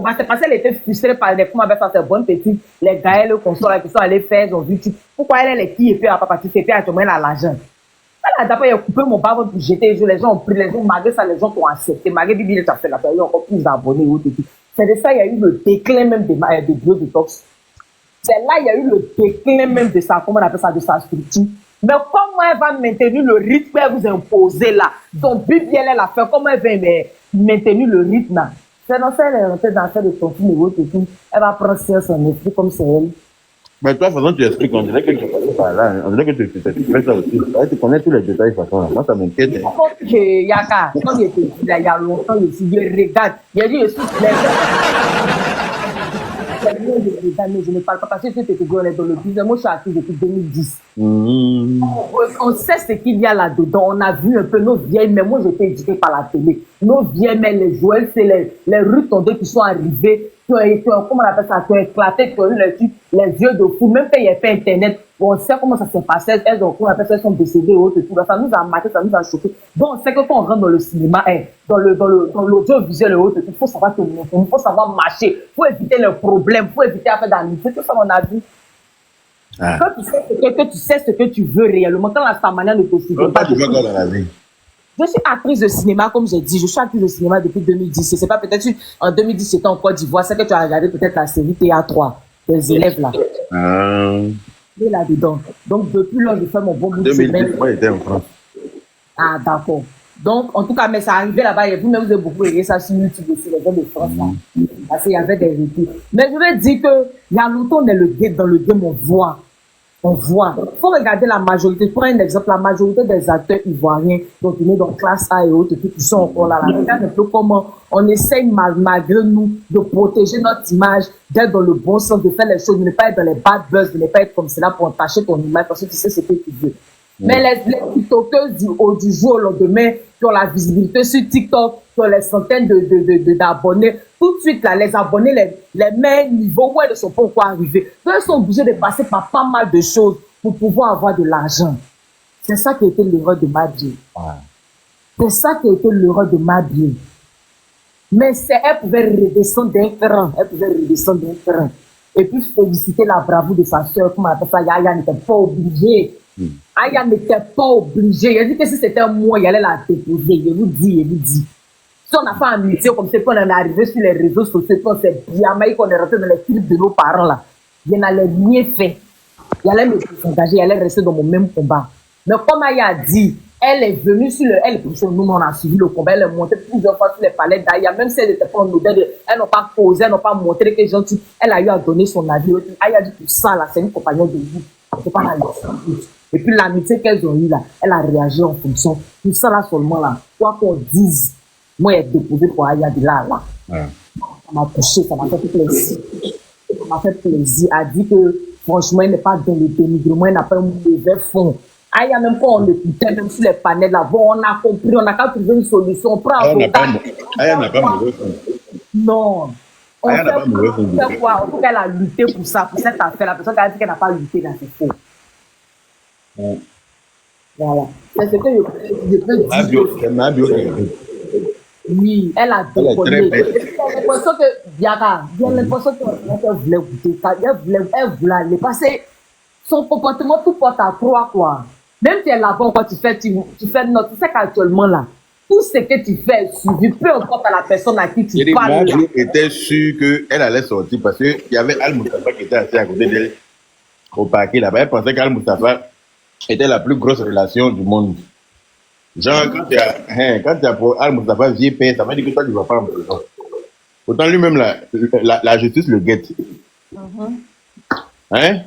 bah, c'est parce qu'elle était frustrée par les comment avec ça, ces bonnes petites, les gars, le console qui sont allés faire, ils ont vu, pourquoi elle est qui et puis elle n'a pas participé à tout le monde à l'argent. D'abord, il a coupé mon barbe pour jeter les gens, les gens ont pris, les gens, malgré ça, les gens ont accepté. Malgré Bibi, il a fait la période, encore plus d'abonnés. C'est de ça, il y a eu le déclin même des biotox. C'est là, il y a eu le déclin même de ça, comment on appelle ça, de sa structure. Mais comment elle va maintenir le rythme qu'elle vous impose là? Son Bibi, elle a fait, comment elle va maintenir le rythme là? C'est dans ça, elle est rentrée dans ça de son film et autres et tout. Elle va prendre science en esprit comme c'est elle. Mais toi, façon, tu expliques, on dirait que tu fais ça là, on dirait que tu fais ça aussi. Tu connais tous les détails, de façon là. Moi, ça m'inquiète. Je pense que Yaka, quand il était là, il y a longtemps, je regarde, il a dit, je suis je ne parle pas parce que tu étais dans le business. Moi, je suis active depuis 2010. On sait ce qu'il y a là-dedans. On a vu un peu nos vieilles mères. Moi, j'étais éduquée par la télé. Nos vieilles mères, les Joël, c'est les rues tondées qui sont arrivées, qui ont été, comment on appelle ça, qui ont éclaté, qui ont eu les yeux de fou. Même quand il n'y a pas Internet, on sait comment ça s'est passé. Elles ont, comment on appelle ça, elles sont décédées, autres et tout. Ça nous a marqué, ça nous a choqué. Donc, on sait que quand on rentre dans le cinéma, dans l'audiovisuel et autres, il faut savoir tenir, il faut savoir marcher, il faut éviter les problèmes, il faut éviter à faire d'amitié. Tout ça, on a vu. Quand tu sais ce que tu veux réellement, quand la manière ne te suffit pas. Tu veux quoi dans la vie? Je suis actrice de cinéma, comme j'ai dit. Je suis actrice de cinéma depuis 2010. C'est pas peut-être en 2010, c'était en Côte d'Ivoire. C'est que tu as regardé peut-être la série TA3, les élèves là. Et là-dedans. Donc, depuis là, je fais mon bon bout de semaine. Moi, j'étais en France. Ah, d'accord. Donc, en tout cas, mais ça arrivait là-bas. Et vous-même, vous avez beaucoup aimé ça sur YouTube aussi, les gens de France là. Parce qu'il y avait des retours. Mais je veux dire que, il y a longtemps, on est dans le game, on voit. On voit. Il faut regarder la majorité. Pour un exemple, la majorité des acteurs ivoiriens, donc ils sont dans classe A et autres, qui sont encore là. Regarde un peu comment on essaye malgré nous de protéger notre image, d'être dans le bon sens, de faire les choses, de ne pas être dans les bad buzz, de ne pas être comme cela pour entacher ton image parce que tu sais ce que tu veux. Mais les tiktokers du jour au lendemain, qui ont la visibilité sur TikTok, qui ont les centaines d'abonnés, tout de suite, là, les abonnés, les meilleurs niveaux, où elles ne sont pas encore arrivés. Donc, ils sont obligés de passer par pas mal de choses pour pouvoir avoir de l'argent. C'est ça qui a été l'erreur de Mabie. C'est ça qui a été l'erreur de Mabie. Mais elle pouvait redescendre d'un cran. Elle pouvait redescendre d'un cran. Et puis, féliciter la bravoure de sa soeur, comme elle appelle ça, Yaya n'était pas obligée. Aya n'était pas obligé. Il a dit que si c'était moi, il allait la déposer. Je vous dis. Si on a fait amitié comme ça, qu'on est arrivé sur les réseaux sociaux, qu'on s'est bien, mais qu'on est rentré dans les clips de nos parents là, il n'allait rien faire. Il allait me désengager, il allait rester dans mon même combat. Mais comme Aya a dit, elle est venue sur nous, on a suivi le combat, elle est montée plusieurs fois sur les palais d'Aya, même si elle n'était pas en odeur, elles n'ont pas posé, elles n'ont pas montré que gentil, elle a eu à donner son avis. Aya a dit tout ça là, c'est une compagnon de vous. C'est pas la et puis l'amitié qu'elles ont eue là, elle a réagi en fonction. Tout ça là seulement là, quoi qu'on dise, moi elle est déposée pour Aya de là. Ça m'a touché, ça m'a fait plaisir. Ça m'a fait plaisir. Elle a dit que franchement, elle n'est pas dans le dénigrement, elle n'a pas un mauvais fond. Aya, même quand on écoutait, même sur les panels là, bon, on a compris, on a qu'à trouver une solution. Aya n'a pas mauvais fond. Non. Aya n'a pas mauvais fond. En tout cas, elle a lutté pour ça, pour cette affaire. La personne qui a dit qu'elle n'a pas lutté dans ses faux. Voilà. C'est ce que je peux dire. Oui, elle a déconné. J'ai l'impression que Biara, j'ai l'impression qu'elle voulait goûter. Elle voulait aller. Parce que son comportement tout porte à croire, quoi. Même si elle là-bas, quand tu fais note, tu sais qu'actuellement là, tout ce que tu fais est suivi, peu importe à la personne à qui tu parles. Moi, j'étais sûr qu'elle allait sortir parce qu'il y avait Al-Moustapha qui était assis à côté d'elle au parquet là-bas. Elle pensait qu'Al-Moustapha était la plus grosse relation du monde. Genre, quand tu as pour Al-Moustapha vieux père, ça veut dire que toi, tu ne vas pas en prison. Pourtant, lui-même, la justice le guette. Hein?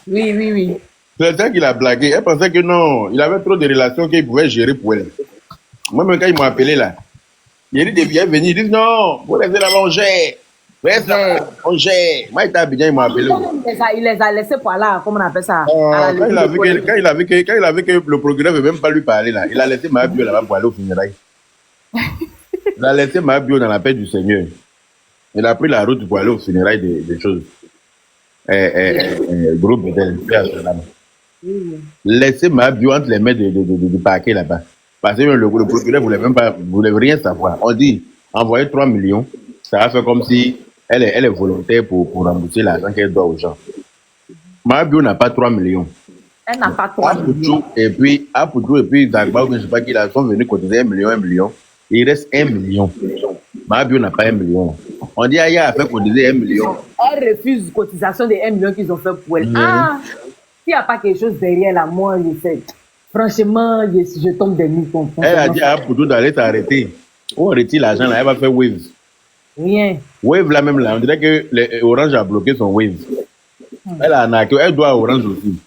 Oui. C'est ça qu'il a blagué. Elle pensait que non, il avait trop de relations qu'il pouvait gérer pour elle. Moi-même, quand ils m'ont appelé là, il y a des vieux venus, ils disent non, vous laissez là-bas, on gère. On gère. Moi, il était à Abidjan, il m'a appelé. Il les a laissés pour là, comment on appelle ça? Quand il a vu que le procureur ne veut même pas lui parler là, il a laissé ma bio là-bas pour aller au funérailles. Il a laissé ma bio dans la paix du Seigneur. Il a pris la route pour aller au funérailles des choses. Groupe d'elle. Laissez ma bio entre les mains du parquet là-bas. Parce que le procureur ne voulait même pas, voulait rien savoir. On dit, envoyez 3 millions, ça va faire comme si elle est volontaire pour rembourser l'argent qu'elle doit aux gens. Mabio n'a pas 3 millions. Elle n'a pas 3 millions. Apoutou et puis Zagba, je ne sais pas qui, sont venus cotiser 1 million. Il reste 1 million. Mabio n'a pas 1 million. On dit Aya a fait cotiser 1 million. Elle refuse la cotisation de 1 million qu'ils ont fait pour elle. Ah, s'il n'y a pas quelque chose derrière là, moi, je sais. Franchement, je tombe des nuits. Elle a dit à Apoutou d'aller s'arrêter. On retire l'argent là, elle va faire Wave. Rien. Wave là même là, on dirait que Orange a bloqué son Wave. Elle doit à Orange aussi.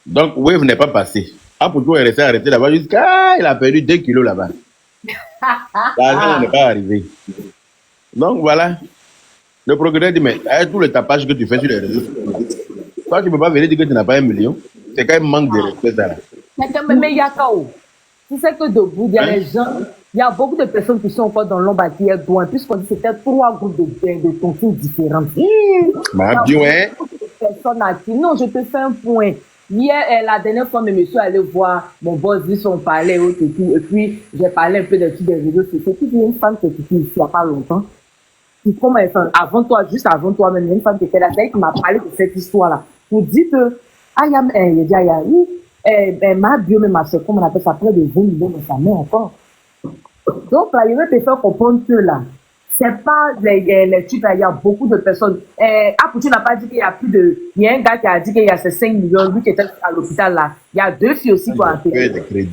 Donc Wave n'est pas passé. Apoutou est resté arrêté là-bas jusqu'à il a perdu 2 kilos là-bas. L'argent n'est pas arrivé. Donc voilà. Le procureur dit, mais avec tout le tapage que tu fais sur les réseaux sociaux, toi tu ne peux pas venir dire que tu n'as pas 1 million. C'est quand même manque de respect ça là. Mais il y a KO. Tu sais que debout, il y a les gens, il y a beaucoup de personnes qui sont encore dans l'ombre à qui est loin, puisqu'on dit que c'était 3 groupes de tontines différentes. Mabio, hein? Personne à qui. Non, je te fais un point. Hier, la dernière fois, mes messieurs allaient voir mon boss, ils sont parlé et tout. Et puis, j'ai parlé un peu des trucs des réseaux sociaux. Puis, il y a une femme qui était ici il n'y a pas longtemps. Puis, comme elle, avant toi, juste avant toi, même, il y a une femme qui était là, c'est elle qui m'a parlé de cette histoire-là. Pour dire que, ma bio, même ma soeur, comme on appelle ça, près de 20 millions de sa mère encore. Donc, là, il veut te faire comprendre que là, c'est pas les trucs là, il y a beaucoup de personnes. Tu n'as pas dit qu'il y a plus de. Il y a un gars qui a dit qu'il y a ces 5 millions, lui qui était à l'hôpital là. Il y a 2 filles aussi qui ont appelé.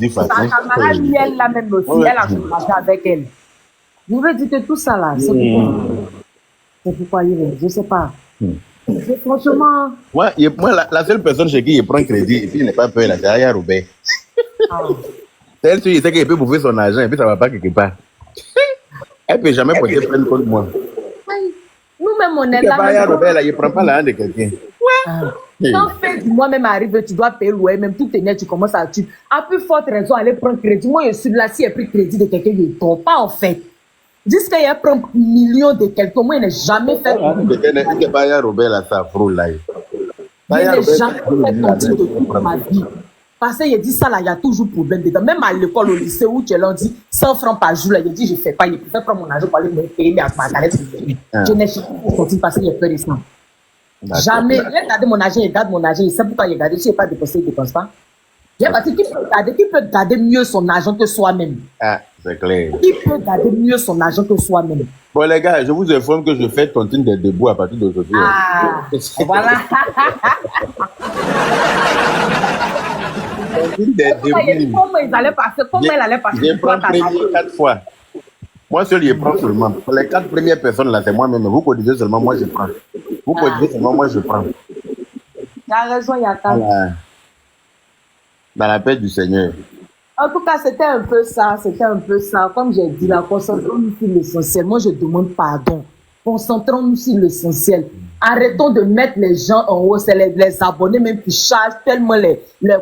Sa camarade, elle là même aussi, elle a commencé avec elle. Je veux dire que tout ça là, c'est pourquoi. C'est pourquoi je sais pas. Franchement. Moi, la seule personne chez qui il prend crédit et puis il n'est pas peur là, c'est Aya Robert. C'est elle, il sait qu'il peut bouffer son argent et puis ça ne va pas quelque part. Elle ne peut jamais porter plainte contre moi. Nous-mêmes, on est là. Aya Robert, là, il ne prend pas l'argent de quelqu'un. Quand fait moi-même arrive, tu dois payer loyer, même tout est net, tu commences à tuer. À plus forte raison, aller prendre crédit. Moi, je suis là, si elle pris crédit de quelqu'un, je ne tombe pas en fait. Jusqu'à il y a un million de quelqu'un, moi, il n'a jamais fait. C'est pas Aya Robert, là, ça frôle là. Il n'a jamais fait ton type de toute ma vie. Parce qu'il dit ça là, il y a toujours problème dedans. Même à l'école, au lycée où tu es là, on dit 100 francs par jour, là, il dit je ne fais pas, il préfère prendre mon argent pour aller me payer ma carette. Je n'ai jamais sorti parce qu'il y a peur de ça. Jamais. Il a gardé mon argent, il garde mon argent, il sait pourquoi il a gardé. Si il n'est pas dépensé, il ne dépense pas. Qui peut garder mieux son argent que soi-même? Ah, c'est clair. Qui peut garder mieux son argent que soi-même? Bon, les gars, je vous informe que je fais tontine des debout à partir d'aujourd'hui. Ah, voilà. Comment ils allaient passer? Comment elle allait passer? Je prends 4 fois. Moi seul, je prends seulement. Pour les 4 premières personnes là, c'est moi-même. Vous cotisez seulement, moi je prends. Vous cotisez seulement, moi je prends. Tu as raison, Yaka. Dans la paix du Seigneur. En tout cas, c'était un peu ça. Comme j'ai dit, là, concentrons-nous sur l'essentiel. Moi, je demande pardon. Concentrons-nous sur l'essentiel. Arrêtons de mettre les gens en haut. C'est les abonnés même qui chargent tellement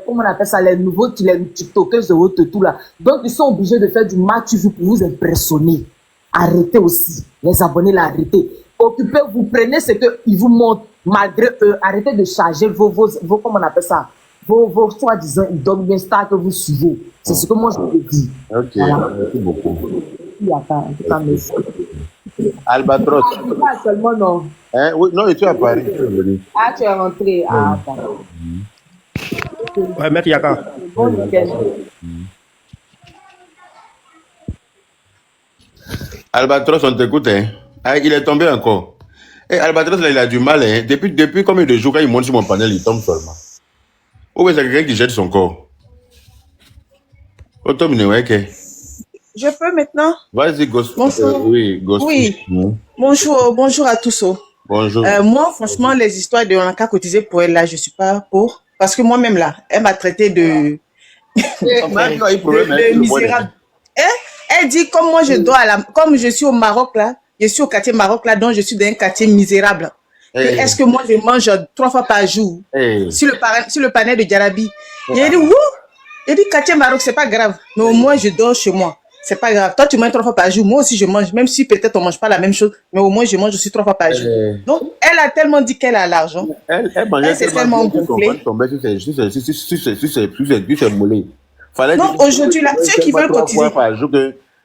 comment on appelle ça, les nouveaux, les TikTokers de haut tout là. Donc, ils sont obligés de faire du match pour vous impressionner. Arrêtez aussi. Les abonnés, là, arrêtez. Occupez-vous, prenez ce qu'ils vous montrent malgré eux. Arrêtez de charger vos comment on appelle ça, vos soi-disant idoles bien stars que vous suivez. C'est ce que moi je vous dis. Ok, voilà. Merci beaucoup. En tout cas, merci. Albatros. Seulement non. Hein? Oui, non, je suis à Paris. Ah, tu es rentré. Ah, d'accord. Ouais, maître Yaka. Bon week-end. Albatros, on t'écoute, hein? Ah, il est tombé encore. Et Albatros, là, il a du mal, hein? Depuis combien de jours, quand il monte sur mon panel, il tombe seulement. Ou bien c'est quelqu'un qui jette son corps. Je peux maintenant? Vas-y, Ghost. Bonjour. Oui, Ghost. Oui. Bonjour à tous. Bonjour. Moi, franchement, les histoires de on a qu'à cotiser pour elle, là, je suis pas pour. Parce que moi-même, là, elle m'a traité de misérable. Elle dit, comme moi, comme je suis au Maroc, là, je suis au quartier Maroc, là, donc je suis dans un quartier misérable. Est-ce que moi, je mange 3 fois par jour sur le panel de Djarabi? Il dit, wouh! Il dit, quartier Maroc, c'est pas grave. Mais au moins, je dors chez moi. C'est pas grave. Toi, tu manges 3 fois par jour. Moi aussi, je mange. Même si peut-être on mange pas la même chose, mais au moins, je mange aussi 3 fois par jour. Donc, elle a tellement dit qu'elle a l'argent. Elle s'est tellement gonflée. Non, aujourd'hui, là, ceux qui veulent cotiser.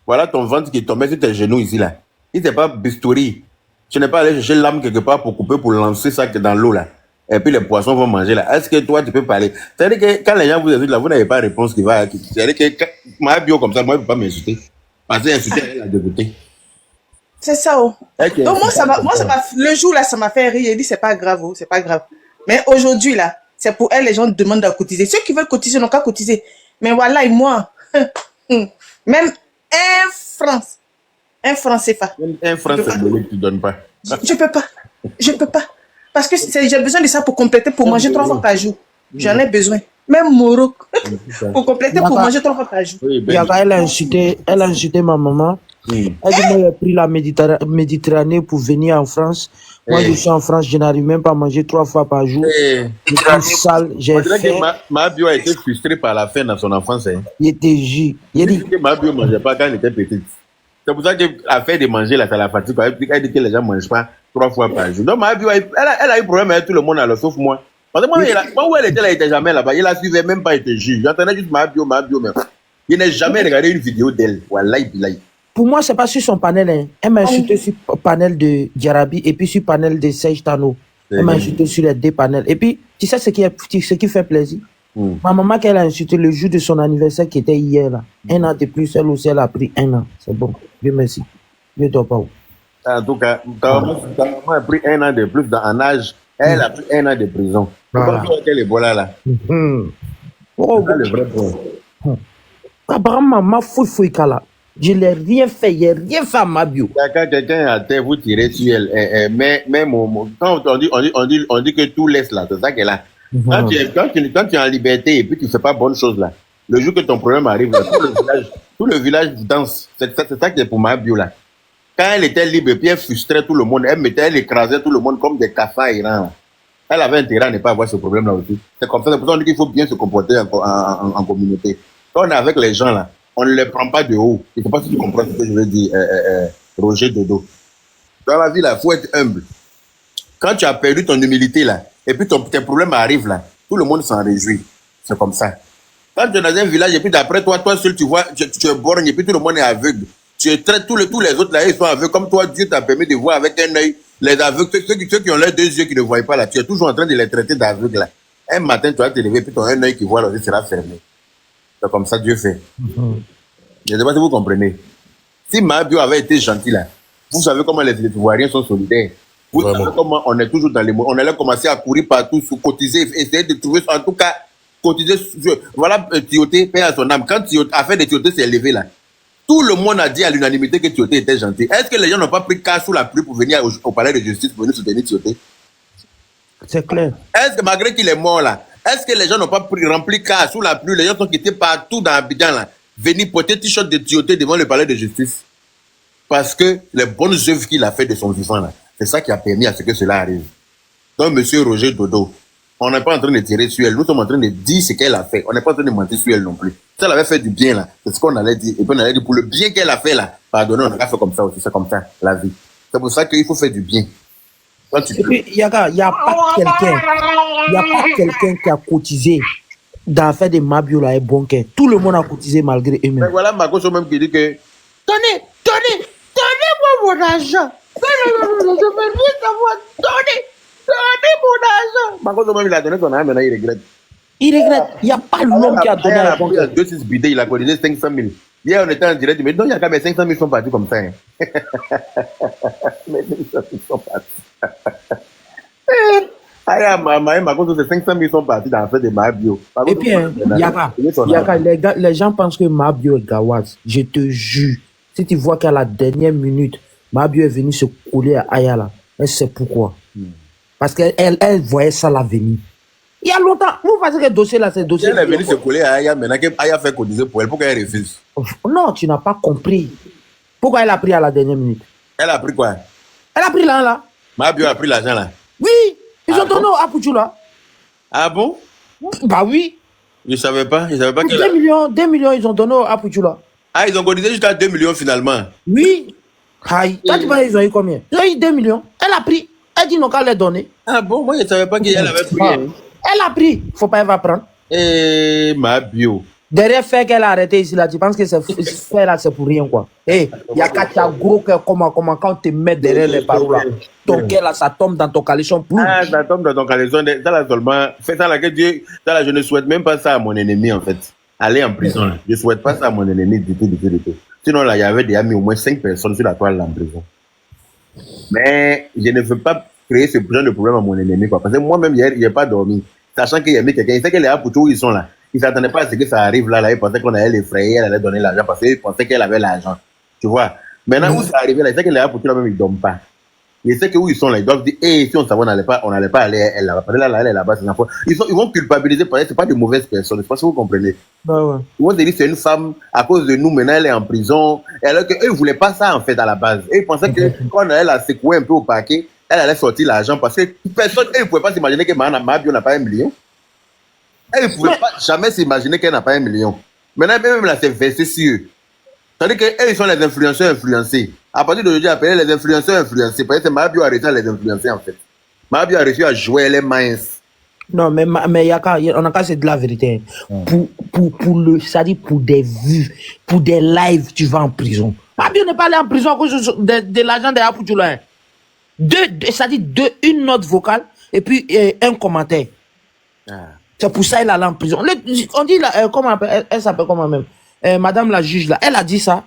Voilà ton ventre qui tombait sur tes genoux ici, là. Il n'était pas bistouri. Tu n'es pas allé chercher l'âme quelque part pour couper, pour lancer ça dans l'eau là. Et puis les poissons vont manger là. Est-ce que toi tu peux parler? C'est-à-dire que quand les gens vous insultent là, vous n'avez pas de réponse qui va. C'est-à-dire que ma bio comme ça, moi je ne peux pas m'insulter. Parce que insulter, elle a dégoûté. C'est ça. Oh. Okay. Donc le jour là, ça m'a fait rire. Il dit c'est pas grave, oh, c'est pas grave. Mais aujourd'hui là, c'est pour elle, les gens demandent à cotiser. Ceux qui veulent cotiser n'ont qu'à cotiser. Mais voilà, et moi, même un franc CFA. Un franc symbolique, tu ne donnes pas. Je peux pas. Parce que j'ai besoin de ça pour compléter, pour manger 3 fois par jour. J'en ai besoin. Même Morocco, pour compléter, pour manger 3 fois par jour. Oui, elle a insulté ma maman. Elle dit, moi, j'ai pris la Méditerranée pour venir en France. Moi, je suis en France, je n'arrive même pas à manger 3 fois par jour. Je suis sale, j'ai faim. Ma bio a été frustrée par la faim dans son enfance. Hein. Il était jus. Il dit que ma bio ne mangeait pas quand elle était petite. C'est pour ça qu'elle a fait de manger, là, ça la fatigue. Elle dit que les gens ne mangent pas 3 fois par jour. Donc, ma bio, elle a eu problème avec tout le monde, alors, sauf moi. Parce que moi, où elle était jamais là-bas. Il la suivait même pas, elle était juge. J'entendais juste ma bio, mais il n'a jamais regardé une vidéo d'elle. Wallahi, billahi. Pour moi, c'est pas sur son panel. Hein. Elle m'a insulté sur le panel de Diarabi et puis sur le panel de Serge Tano. Elle m'a insulté sur les 2 panels. Et puis, tu sais ce qui fait plaisir? Ma maman, qu'elle a insulté le jour de son anniversaire qui était hier, là. 1 an de plus, elle aussi, elle a pris 1 an. C'est bon. Dieu merci. Dieu dort pas où. En tout cas, ta maman a pris 1 an de plus en âge. Elle a pris 1 an de prison. Voilà. Quel est voilà là? Oh, c'est le vrai point. Apparemment, ma fouille là. Je n'ai rien fait, il n'y a rien fait à ma bio. Quand quelqu'un a terre, vous tirez sur elle. Mais quand on dit que tout laisse là, c'est ça qu'elle a. Quand tu es en liberté et puis tu ne fais pas bonne chose là, le jour que ton problème arrive, là, tout le village danse. C'est ça qui est pour ma bio là. Quand elle était libre et puis elle frustrait tout le monde, elle écrasait tout le monde comme des cafards errants. Elle avait intérêt à ne pas avoir ce problème là aussi. C'est comme ça, c'est pour ça qu'on dit qu'il faut bien se comporter en communauté. Quand on est avec les gens là, on ne les prend pas de haut. Je ne sais pas si tu comprends ce que je veux dire, Roger Dodo. Dans la vie, il faut être humble. Quand tu as perdu ton humilité, là, et puis tes problèmes arrivent, là, tout le monde s'en réjouit. C'est comme ça. Quand tu es dans un village, et puis d'après toi seul, tu vois, tu es borgne, et puis tout le monde est aveugle. Tu traites tous les autres, là, ils sont aveugles. Comme toi, Dieu t'a permis de voir avec un œil les aveugles, ceux qui ont leurs 2 yeux qui ne voient pas, là. Tu es toujours en train de les traiter d'aveugles, là. Un matin, tu vas te lever, puis ton un œil qui voit, là, il sera fermé. C'est comme ça Dieu fait. Je ne sais pas si vous comprenez. Si ma bio avait été gentil là, vous savez comment les Ivoiriens sont solidaires. Vous savez comment on est toujours dans les mots. On allait commencer à courir partout, cotiser, essayer de trouver, en tout cas, cotiser. Voilà, Tioté, paix à son âme. Quand affaire de Tioté s'est élevé là, tout le monde a dit à l'unanimité que Tioté était gentil. Est-ce que les gens n'ont pas pris cas sous la pluie pour venir au palais de justice pour venir soutenir Tioté? C'est clair. Est-ce que malgré qu'il est mort là, est-ce que les gens n'ont pas rempli cas sous la pluie? Les gens sont quittés partout dans Abidjan là, venir porter t-shirt de Tioté devant le palais de justice. Parce que les bonnes œuvres qu'il a fait de son vivant là, c'est ça qui a permis à ce que cela arrive. Donc, monsieur Roger Dodo, on n'est pas en train de tirer sur elle, nous sommes en train de dire ce qu'elle a fait. On n'est pas en train de mentir sur elle non plus. Si elle avait fait du bien là, c'est ce qu'on allait dire. Et puis on allait dire pour le bien qu'elle a fait là, pardonnez, on a fait comme ça aussi, c'est comme ça, la vie. C'est pour ça qu'il faut faire du bien. Et puis, il n'y a pas quelqu'un qui a cotisé dans l'affaire de Mabio là et Bonquet. Tout le monde a cotisé malgré eux-mêmes. Mais voilà Makoso même qui dit que donnez-moi mon argent. Je veux rien savoir. Donnez mon argent. Makoso même il a donné son argent, maintenant il regrette. Il regrette. Il n'y a pas l'homme qui a donné à Bonquet. Il a 2-6 bidets, il a cotisé 500 000. Hier on était en direct, mais non, il y a quand même 500 000 sont partis comme ça. Hein. Mais 500 000 sont partis. C'est 500 000 sont partis dans l'affaire de Mabio. Et puis, Yaka, les gens pensent que Mabio est Gawaz. Je te jure, si tu vois qu'à la dernière minute, Mabio est venu se coller à Ayala, elle sait pourquoi. Parce qu'elle voyait ça l'avenir. Il y a longtemps, vous pensez que le dossier là, c'est le dossier. Elle est venue se coller à Aya, maintenant qu'Aya fait cotiser pour elle, pourquoi elle refuse? Non, tu n'as pas compris. Pourquoi elle a pris à la dernière minute? Elle a pris quoi? Elle a pris l'argent là. Mabio a pris l'argent là. Oui, ils ont donné à Pouchoula. Ah bon? Bah oui. Je ne savais pas. 2 millions, ils ont donné à Pouchoula. Ah, ils ont cotisé jusqu'à 2 millions finalement. Oui. Aïe. Toi, tu vois, ils ont eu combien? Ils ont eu 2 millions. Elle a pris. Elle dit non qu'elle les donner. Ah bon? Moi, je ne savais pas qu'elle avait pris. Elle a pris. Faut pas, elle va prendre. Eh, Mabio. Derrière fait qu'elle a arrêté ici, là, tu penses que c'est fait là, c'est pour rien, quoi. Eh, il y a qu'à t'as gros cœur, comment, quand on te met derrière les barreaux, là. Ton cœur, là, ça tombe dans ton caleçon. Ah, ça tombe dans ton caleçon. Ça, là, seulement. Fais ça, là, que Dieu. Ça, là, je ne souhaite même pas ça à mon ennemi, en fait. Aller en prison, là. Je ne souhaite pas ça à mon ennemi du tout. Sinon, là, il y avait déjà mis au moins 5 personnes sur la toile, là, en prison. Mais je ne veux pas créer ce genre de problème à mon ennemi, quoi. Parce que moi-même, hier, il n'a pas dormi. Sachant qu'il y a mis quelqu'un. Il sait que les Apoutou, où ils sont là. Il ne s'attendait pas à ce que ça arrive là. Il pensait qu'on allait l'effrayer, elle allait donner l'argent parce qu'il pensait qu'elle avait l'argent. Tu vois. Maintenant, où ça arrive là, il sait que les Apoutou, là-même, ils ne dorment pas. Il sait que où ils sont là, ils doivent dire, si on savait, on n'allait pas aller, elle là-bas. Elle est là-bas, c'est enfants. Ils vont culpabiliser parce que ce n'est pas de mauvaises personnes. Je ne sais pas si vous comprenez. Bah ouais. Ils vont dire, c'est une femme, à cause de nous, maintenant, elle est en prison. Alors qu'eux, ils ne voulaient pas ça, en fait, à la base. Et ils pensaient que quand on allait la secouer un peu au paquet, elle allait sortir l'argent parce que personne, eux, ne pouvaient pas s'imaginer que Mabio n'a pas 1 million. Elle ne pouvait pas jamais s'imaginer qu'elle n'a pas 1 million. Maintenant, même là, c'est versé sur eux. C'est-à-dire qu'eux, ils sont les influenceurs influencés. À partir d'aujourd'hui, appelez les influenceurs influencés. Parce que Mabio a réussi à les influencer, en fait. Mabio a réussi à jouer les mains. Non, mais on a qu'à c'est de la vérité. C'est-à-dire pour des vues, pour des lives, tu vas en prison. Mabio n'est pas allé en prison à cause de l'argent de Apoutou, là. C'est-à-dire une note vocale et puis un commentaire. Ah. C'est pour ça qu'elle est allée en prison. On dit, comment elle s'appelle comment même Madame la juge, là, elle a dit ça.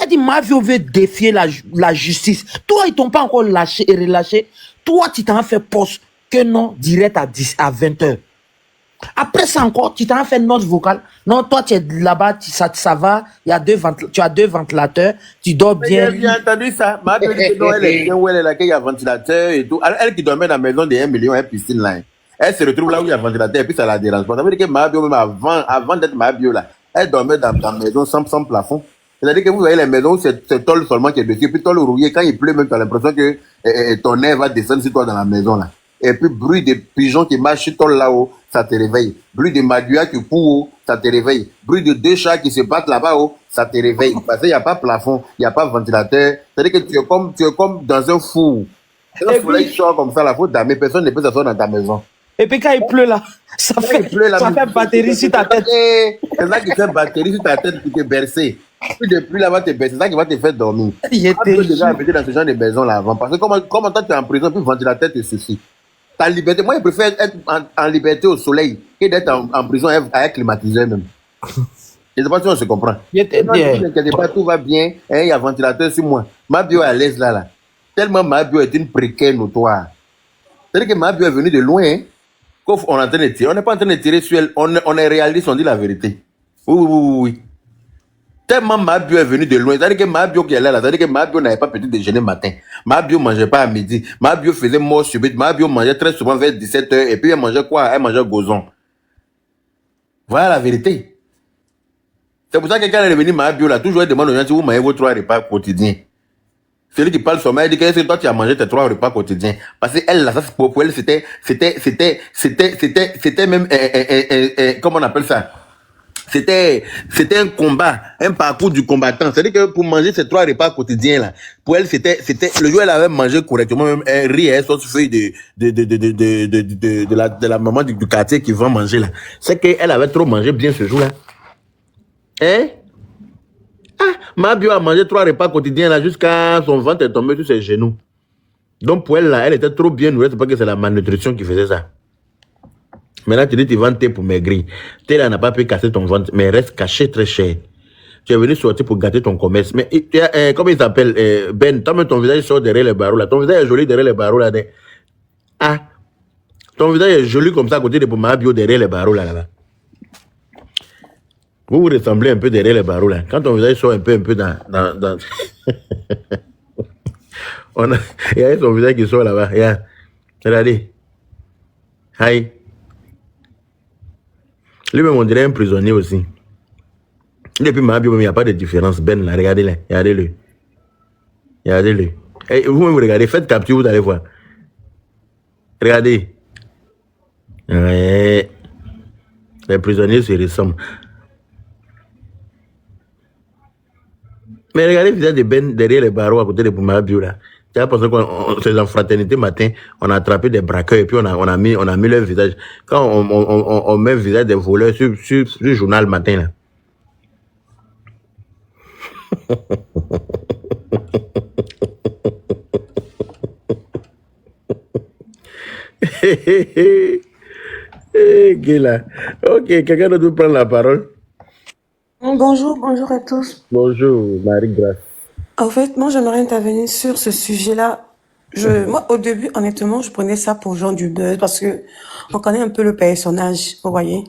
Elle dit, Mabio veut défier la justice. Toi, ils t'ont pas encore lâché et relâché. Toi, tu t'en fait poste que non, direct à 20h. Après ça encore, tu t'en fait une note vocale. Non, toi, tu es là-bas, ça va. Tu as 2 ventilateurs. Tu dors bien. J'ai entendu ça. Mabio dit que non, elle est bien où elle est là, qu'il y a ventilateur et tout. Elle qui dormait dans la maison de 1 million, elle piscine là. Elle se retrouve là où il y a ventilateur et puis ça la dérange pas. Ça veut dire que Mabio, même avant d'être Mabio là, elle dormait dans la maison sans plafond. C'est-à-dire que vous voyez les maisons, c'est tôle seulement qui est dessus. Puis tôle rouillé, quand il pleut, même tu as l'impression que ton air va descendre sur toi dans la maison là. Et puis bruit de pigeons qui marchent sur tôle là-haut, ça te réveille. Bruit de maguia qui court, ça te réveille. Bruit de 2 chats qui se battent là-bas, ça te réveille. Parce qu'il n'y a pas plafond, il n'y a pas ventilateur. C'est-à-dire que tu es comme dans un four. Quand le soleil sort comme ça, la faute d'âme, personne ne peut s'asseoir dans ta maison. Et puis quand il pleut là, ça fait batterie sur ta tête. C'est ça qui fait batterie sur ta tête pour te bercer. Puis depuis là, va te bercer. C'est ça qui va te faire dormir. Il était déjà habité dans ce genre de maison là avant. Parce que comment toi tu es en prison, puis le ventilateur te suffit. Ta liberté, moi je préfère être en liberté au soleil que d'être en prison avec climatiseur même. Je ne sais pas si on se comprend. Ne t'inquiète pas, tout va bien. Il y a ventilateur sur moi. Mabio est à l'aise là. Tellement Mabio est une précaire notoire. C'est-à-dire que Mabio est venu de loin. Hein. On est en train de tirer. On n'est pas en train de tirer sur elle. On est réaliste, on dit la vérité. Oui. Tellement Mabio est venu de loin. C'est-à-dire que Mabio qui est là, c'est-à-dire que Mabio n'avait pas petit déjeuner matin. Mabio ne mangeait pas à midi. Mabio faisait mort subite. Mabio mangeait très souvent vers 17h. Et puis elle mangeait quoi? Elle mangeait gozon. Voilà la vérité. C'est pour ça que quand elle est venue Mabio, là, toujours elle demande aux gens si vous mangez vos 3 repas quotidiens. Celui qui parle sur moi, il dit que toi tu as mangé tes 3 repas quotidiens. Parce qu'elle, là, ça pour elle, c'était même, comment on appelle ça? C'était un combat, un parcours du combattant. C'est-à-dire que pour manger ces 3 repas quotidiens, là, pour elle, c'était, le jour où elle avait mangé correctement, même, elle riz, elle sauce feuille de la maman du quartier qui va manger, là. C'est qu'elle avait trop mangé bien ce jour-là. Hein? Mabio a mangé 3 repas quotidiens là jusqu'à son ventre est tombé sur ses genoux. Donc pour elle là, elle était trop bien nourrie, c'est pas que c'est la malnutrition qui faisait ça. Maintenant tu dis tu vends thé pour maigrir. Thé là n'a pas pu casser ton ventre, mais reste caché très cher. Tu es venu sortir pour gâter ton commerce. Mais comment il s'appelle Ben, toi-même ton visage sort derrière les barreaux là. Ton visage est joli derrière les barreaux là. Ton visage est joli comme ça à côté de pour Mabio derrière les barreaux là. Vous vous ressemblez un peu derrière les barreaux là. Quand on visage sort un peu dans... Il y a son visage qui sort là-bas. Regardez. Aïe. Lui-même on dirait un prisonnier aussi. Depuis Mabio, il n'y a pas de différence. Ben là, regardez-le. Regardez-le. Et vous-même regardez, faites capture, vous allez voir. Regardez. Ouais. Les prisonniers se ressemblent. Mais regardez le visage de Ben derrière les barreaux à côté de Mabio là. Tu as pensé qu'on c'est en fraternité matin, on a attrapé des braqueurs et puis on a mis leur visage. Quand on met le visage des voleurs sur le journal matin là. Gila. Ok, quelqu'un d'autre prend la parole. Bonjour à tous. Bonjour, Marie-Grâce. En fait, moi, j'aimerais intervenir sur ce sujet-là. Moi, au début, honnêtement, je prenais ça pour genre du buzz parce que on connaît un peu le personnage, vous voyez.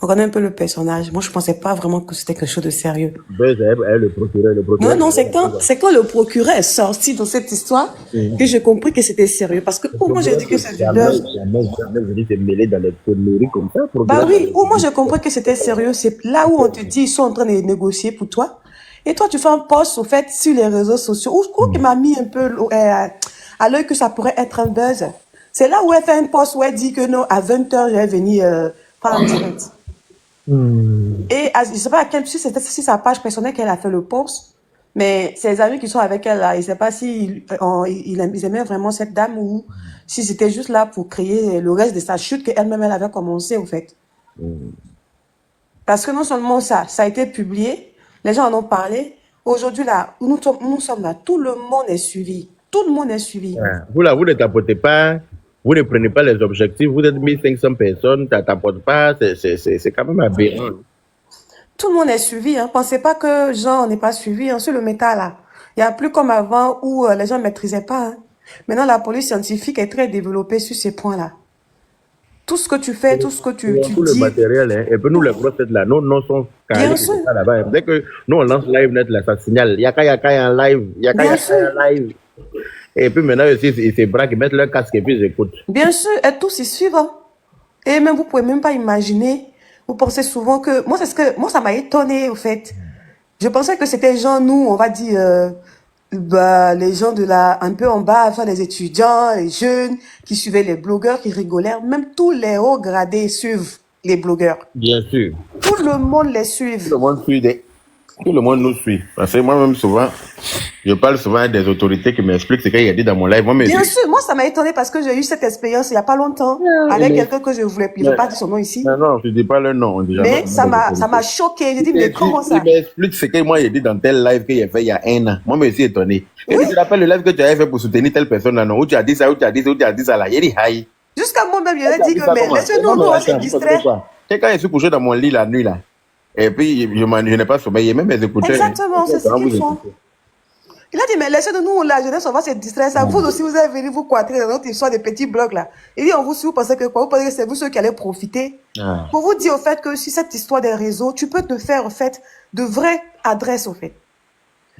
On connaît un peu le personnage. Moi, je pensais pas vraiment que c'était quelque chose de sérieux. Buzz, le procureur. Non, c'est quand le procureur est sorti dans cette histoire que j'ai compris que c'était sérieux. Parce que pour moi, j'ai dit que c'est du buzz. Jamais venu se mêler dans les conneries comme ça. Bah oui, pour moi, j'ai compris que c'était sérieux. C'est là où on te dit, ils sont en train de négocier pour toi. Et toi, tu fais un post, au fait, sur les réseaux sociaux, où qui m'a mis un peu à l'œil que ça pourrait être un buzz. C'est là où elle fait un post où elle dit que non, à 20h, je vais venir faire un direct. Et je sais pas à quel, si c'était si sa page personnelle qu'elle a fait le post, mais ses amis qui sont avec elle là, je sais pas si ils aimaient vraiment cette dame ou si c'était juste là pour créer le reste de sa chute qu'elle-même elle avait commencé au fait. Parce que non seulement ça a été publié, les gens en ont parlé. Aujourd'hui là, nous sommes là, tout le monde est suivi. Tout le monde est suivi. Vous là, vous ne tapotez pas, vous ne prenez pas les objectifs, vous êtes 1500 personnes, tu ne tapotes pas, c'est quand même aberrant. Tout le monde est suivi. Hein. Pensez pas que Jean n'est pas suivi. Hein. Sur le métal, là, il n'y a plus comme avant où les gens ne maîtrisaient pas. Hein. Maintenant, la police scientifique est très développée sur ces points-là. Tout ce que tu fais, tout ce que tu dis. Tout le matériel, hein. Et puis nous, les grosses têtes là, nos noms sont carrés là-bas. Dès que nous, on lance live net, là, ça signale. Yaka en live. Yaka en live. Et puis maintenant, aussi, ils se braquent, ils mettent leur casque et puis ils écoutent. Bien sûr, et tous ils suivent. Hein. Et même, vous pouvez même pas imaginer. Vous pensez souvent que... Moi, ça m'a étonné, au fait. Je pensais que c'était gens, nous, on va dire... les gens de là, un peu en bas, enfin, les étudiants, les jeunes, qui suivaient les blogueurs, qui rigolaient. Même tous les hauts gradés suivent les blogueurs. Bien sûr. Tout le monde les suit. Tout le monde suit Tout le monde nous suit. Parce que moi-même, souvent, je parle souvent à des autorités qui m'expliquent ce qu'il y a dit dans mon live. Bien sûr, moi, ça m'a étonné parce que j'ai eu cette expérience il n'y a pas longtemps avec quelqu'un que je voulais pas dire son nom ici. Non, je ne dis pas le nom. Mais ça m'a choqué. J'ai dit, mais comment ça? Il m'explique ce que moi j'ai dit dans tel live qu'il a fait il y a un an. Moi, je me suis étonné. Et tu te rappelles le live que tu avais fait pour soutenir telle personne là, non? Où tu as dit ça, où tu as dit ça là. Il dit, aïe. Jusqu'à moi-même, je lui ai dit que, mais laissez-nous, on se distrait. C'est quand je suis couché dans mon lit la nuit là. Et puis, je n'ai pas sommeillé, même mes écouteurs. Exactement, c'est ce qu'ils font. Il a dit, mais laissez-nous, la jeunesse, on va se distraire. Ça, vous aussi, vous allez venir vous quatrer dans notre histoire de petits blocs, là. Il dit, vous pensez que quoi? Vous pensez que c'est vous ceux qui allez profiter? Pour vous dire, au fait, que si cette histoire des réseaux, tu peux te faire, au fait, de vraies adresses, au fait.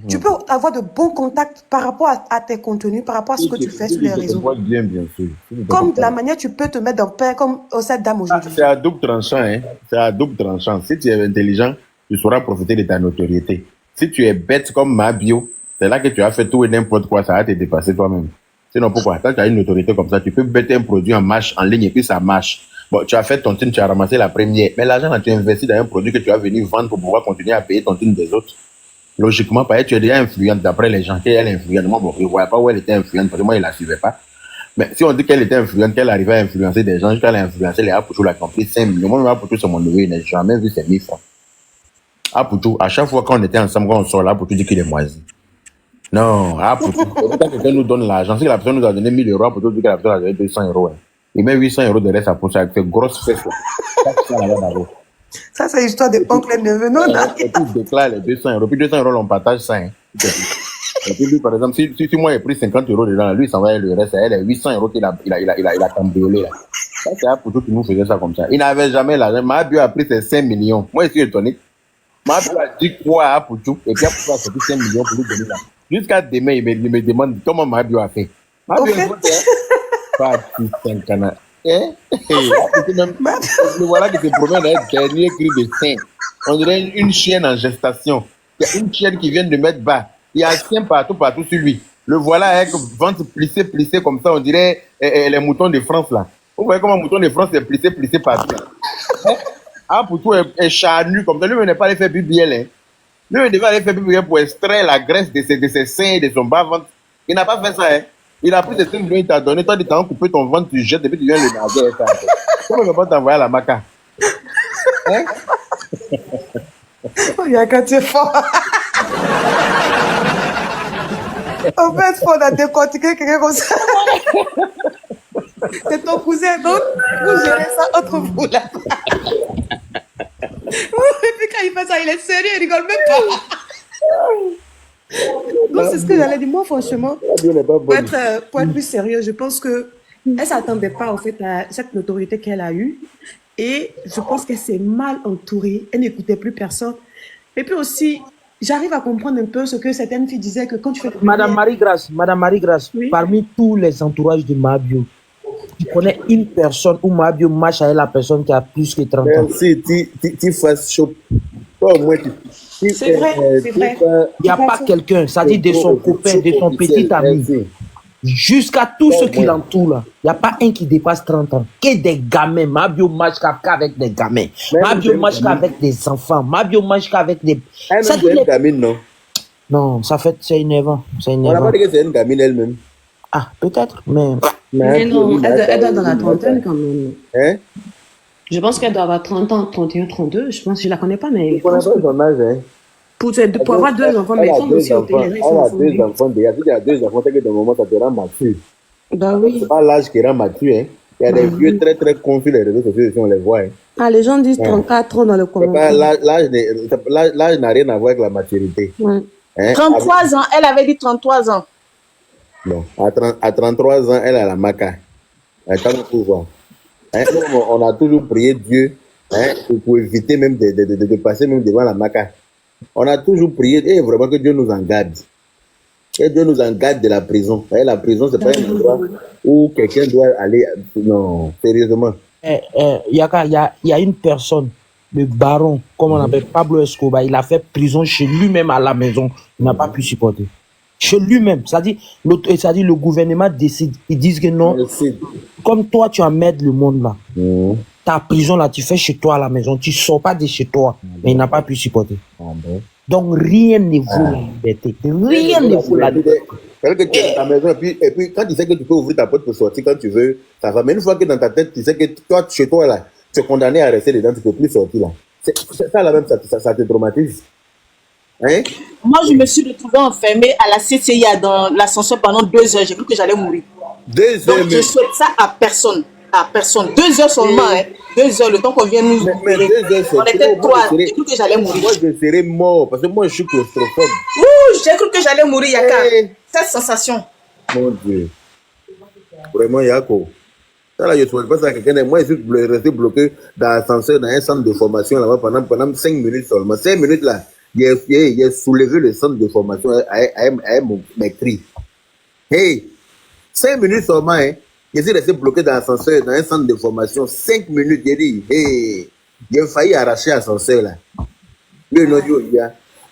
Tu peux avoir de bons contacts par rapport à tes contenus, par rapport à ce que tu fais sur les réseaux. Bien sûr. Comme de la manière, tu peux te mettre dans pain, comme cette dame aujourd'hui. C'est à double tranchant, hein. C'est à double tranchant. Si tu es intelligent, tu sauras profiter de ta notoriété. Si tu es bête comme ma bio, c'est là que tu as fait tout et n'importe quoi, ça va te dépasser toi-même. Sinon, pourquoi? Quand tu as une notoriété comme ça, tu peux bêter un produit en ligne et puis ça marche. Bon, tu as fait ton thune, tu as ramassé la première. Mais l'argent, tu investis dans un produit que tu as venu vendre pour pouvoir continuer à payer ton thune des autres. Logiquement, parce que tu es déjà influente d'après les gens qu'elle est influente. Moi, bon, je ne voyais pas où elle était influente parce que moi, je ne la suivais pas. Mais si on dit qu'elle était influente, qu'elle arrivait à influencer des gens, jusqu'à l'influencer, les Apoutou l'a compris 5 millions. Moi, Apoutou, c'est mon neveu, je n'ai jamais vu ces 1000 francs. Apoutou, à chaque fois qu'on était ensemble, quand on sort là, Apoutou dit qu'il est moisi. Non, Apoutou, quand quelqu'un nous donne l'argent, si la personne nous a donné 1000 euros, Apoutou dit que la personne a donné 200 euros. Hein. Il met 800 euros de reste à pousser avec ses grosses fesses. Ça, c'est l'histoire de oncle et neveu, non? Et puis, il déclare les 200 euros. Puis 200 euros, on partage ça. Hein. Et puis, lui, par exemple, si moi, j'ai pris 50 euros dedans, lui, il s'en va le reste. Elle, les 800 euros qu'il a cambriolé. Ça, c'est un poutou qui nous faisait ça comme ça. Il n'avait jamais l'argent. Mabio a pris ses 5 millions. Moi, je suis étonné. Mabio a dit quoi à Poutou? Et puis, Poutou a sorti 5 millions pour lui donner là. Jusqu'à demain, il me demande comment Mabio a fait. Mabio, pas de 5 canards. Le voilà qui se promène avec un dernier cri de sein. On dirait une chienne en gestation. Il y a une chienne qui vient de mettre bas. Il y a un chien partout sur lui. Le voilà avec ventre plissé comme ça. On dirait les moutons de France là. Vous voyez comment un mouton de France est plissé partout. Ah, pour tout est charnu comme ça. Lui, il n'est pas allé faire BBL. Hein. Lui, il devait aller faire BBL pour extraire la graisse de ses seins et de son bas-ventre. Il n'a pas fait ça, hein. Il a pris ces 5 millions, il t'a donné. Toi, tu t'as coupé ton ventre, tu jettes, et puis tu viens le narguer avec ça. Comment il va pas t'envoyer à la maca? Hein? Oh, Yaka, tu es fort. En fait, on a décortiqué quelqu'un comme ça. C'est ton cousin, donc vous gérez ça entre vous là. Et puis quand il fait ça, il est sérieux, il rigole même pas. Donc c'est ce que j'allais dire. Moi, franchement, pour être plus sérieux, je pense que elle s'attendait pas en fait à cette notoriété qu'elle a eue. Et je pense qu'elle s'est mal entourée. Elle n'écoutait plus personne. Et puis aussi, j'arrive à comprendre un peu ce que certaines filles disaient que quand tu fais... Madame Marie-Grace, oui? Parmi tous les entourages de Mabio, tu connais une personne où Mabio marche avec la personne qui a plus que 30 ans? Merci, tu fasses chaud. C'est vrai, c'est vrai. Il n'y a pas quelqu'un, ça dit de son copain, de son petit ami, jusqu'à tous ceux qui l'entourent là. Il n'y a pas un qui dépasse 30 ans. Que des gamins. Mabio marche qu'avec des gamins. Mabio marche qu'avec des enfants. Mabio marche qu'avec des... Ça dit une gamine, non? Non, ça fait, c'est énervant. On n'a pas dit que c'est une gamine elle-même. Ah, peut-être, mais... Mais non, elle doit dans la trentaine quand même. Hein? Je pense qu'elle doit avoir 30 ans, 31, 32. Je pense, je la connais pas, mais... Je connais pas son âge, hein. Pour avoir 2 enfants, mais ils sont aussi au pays. Elle a 2 enfants déjà. Si tu as 2 enfants, c'est que de moment, ça te rend mature. Bah oui. C'est pas l'âge qui rend mature, hein. Il y a des vieux très très confus, les réseaux sociaux, si on les voit, hein. Ah, les gens disent 34 ans dans le commentaire. L'âge n'a rien à voir avec la maturité. Ouais. Hein? 33 ans, elle avait dit 33 ans. Non, à 33 ans, elle a la maca. Attends, pour voir. Hein? On a toujours prié Dieu, hein, pour éviter même de passer même devant la maca. On a toujours prié, et vraiment que Dieu nous en garde. Que Dieu nous en garde de la prison. Et la prison, c'est pas un endroit où quelqu'un doit aller. Non, sérieusement. Yaka, il y a une personne, le baron, comme on appelle Pablo Escobar, il a fait prison chez lui-même à la maison. Il n'a pas pu supporter. Chez lui-même. C'est-à-dire, le gouvernement décide. Ils disent que non. Comme toi, tu emmerdes le monde là. Ta prison là, tu fais chez toi à la maison. Tu ne sors pas de chez toi. Mais il n'a pas pu supporter. Donc, rien ne vaut la liberté. Rien ne vaut la liberté. C'est-à-dire que tu es dans ta maison et puis quand tu sais que tu peux ouvrir ta porte pour sortir quand tu veux, ça va. Mais une fois que dans ta tête, tu sais que toi, chez toi là, tu es condamné à rester dedans, tu ne peux plus sortir là. C'est ça là même, ça te traumatise. Hein? Moi, je me suis retrouvée enfermée à la CCIA dans l'ascenseur pendant 2 heures. J'ai cru que j'allais mourir. 2 heures. Donc, je souhaite ça à personne. À personne. 2 heures seulement, hein. 2 heures, le temps qu'on vient nous libérer. On était 3. J'ai cru que j'allais mourir. Moi, je serais mort parce que moi, je suis claustrophobe. Ouh, j'ai cru que j'allais mourir, Yaka. Cette sensation. Mon Dieu. Vraiment, Yako. Ça, là, je ne souhaite pas ça à quelqu'un. Moi, je suis resté bloqué dans l'ascenseur, dans un centre de formation là-bas pendant 5 minutes seulement. 5 minutes là. J'ai soulevé le centre de formation à mes cris. Hey, 5 minutes seulement, hein. Je suis resté bloqué dans l'ascenseur, dans un centre de formation. 5 minutes, j'ai dit, hey, j'ai failli arracher l'ascenseur là.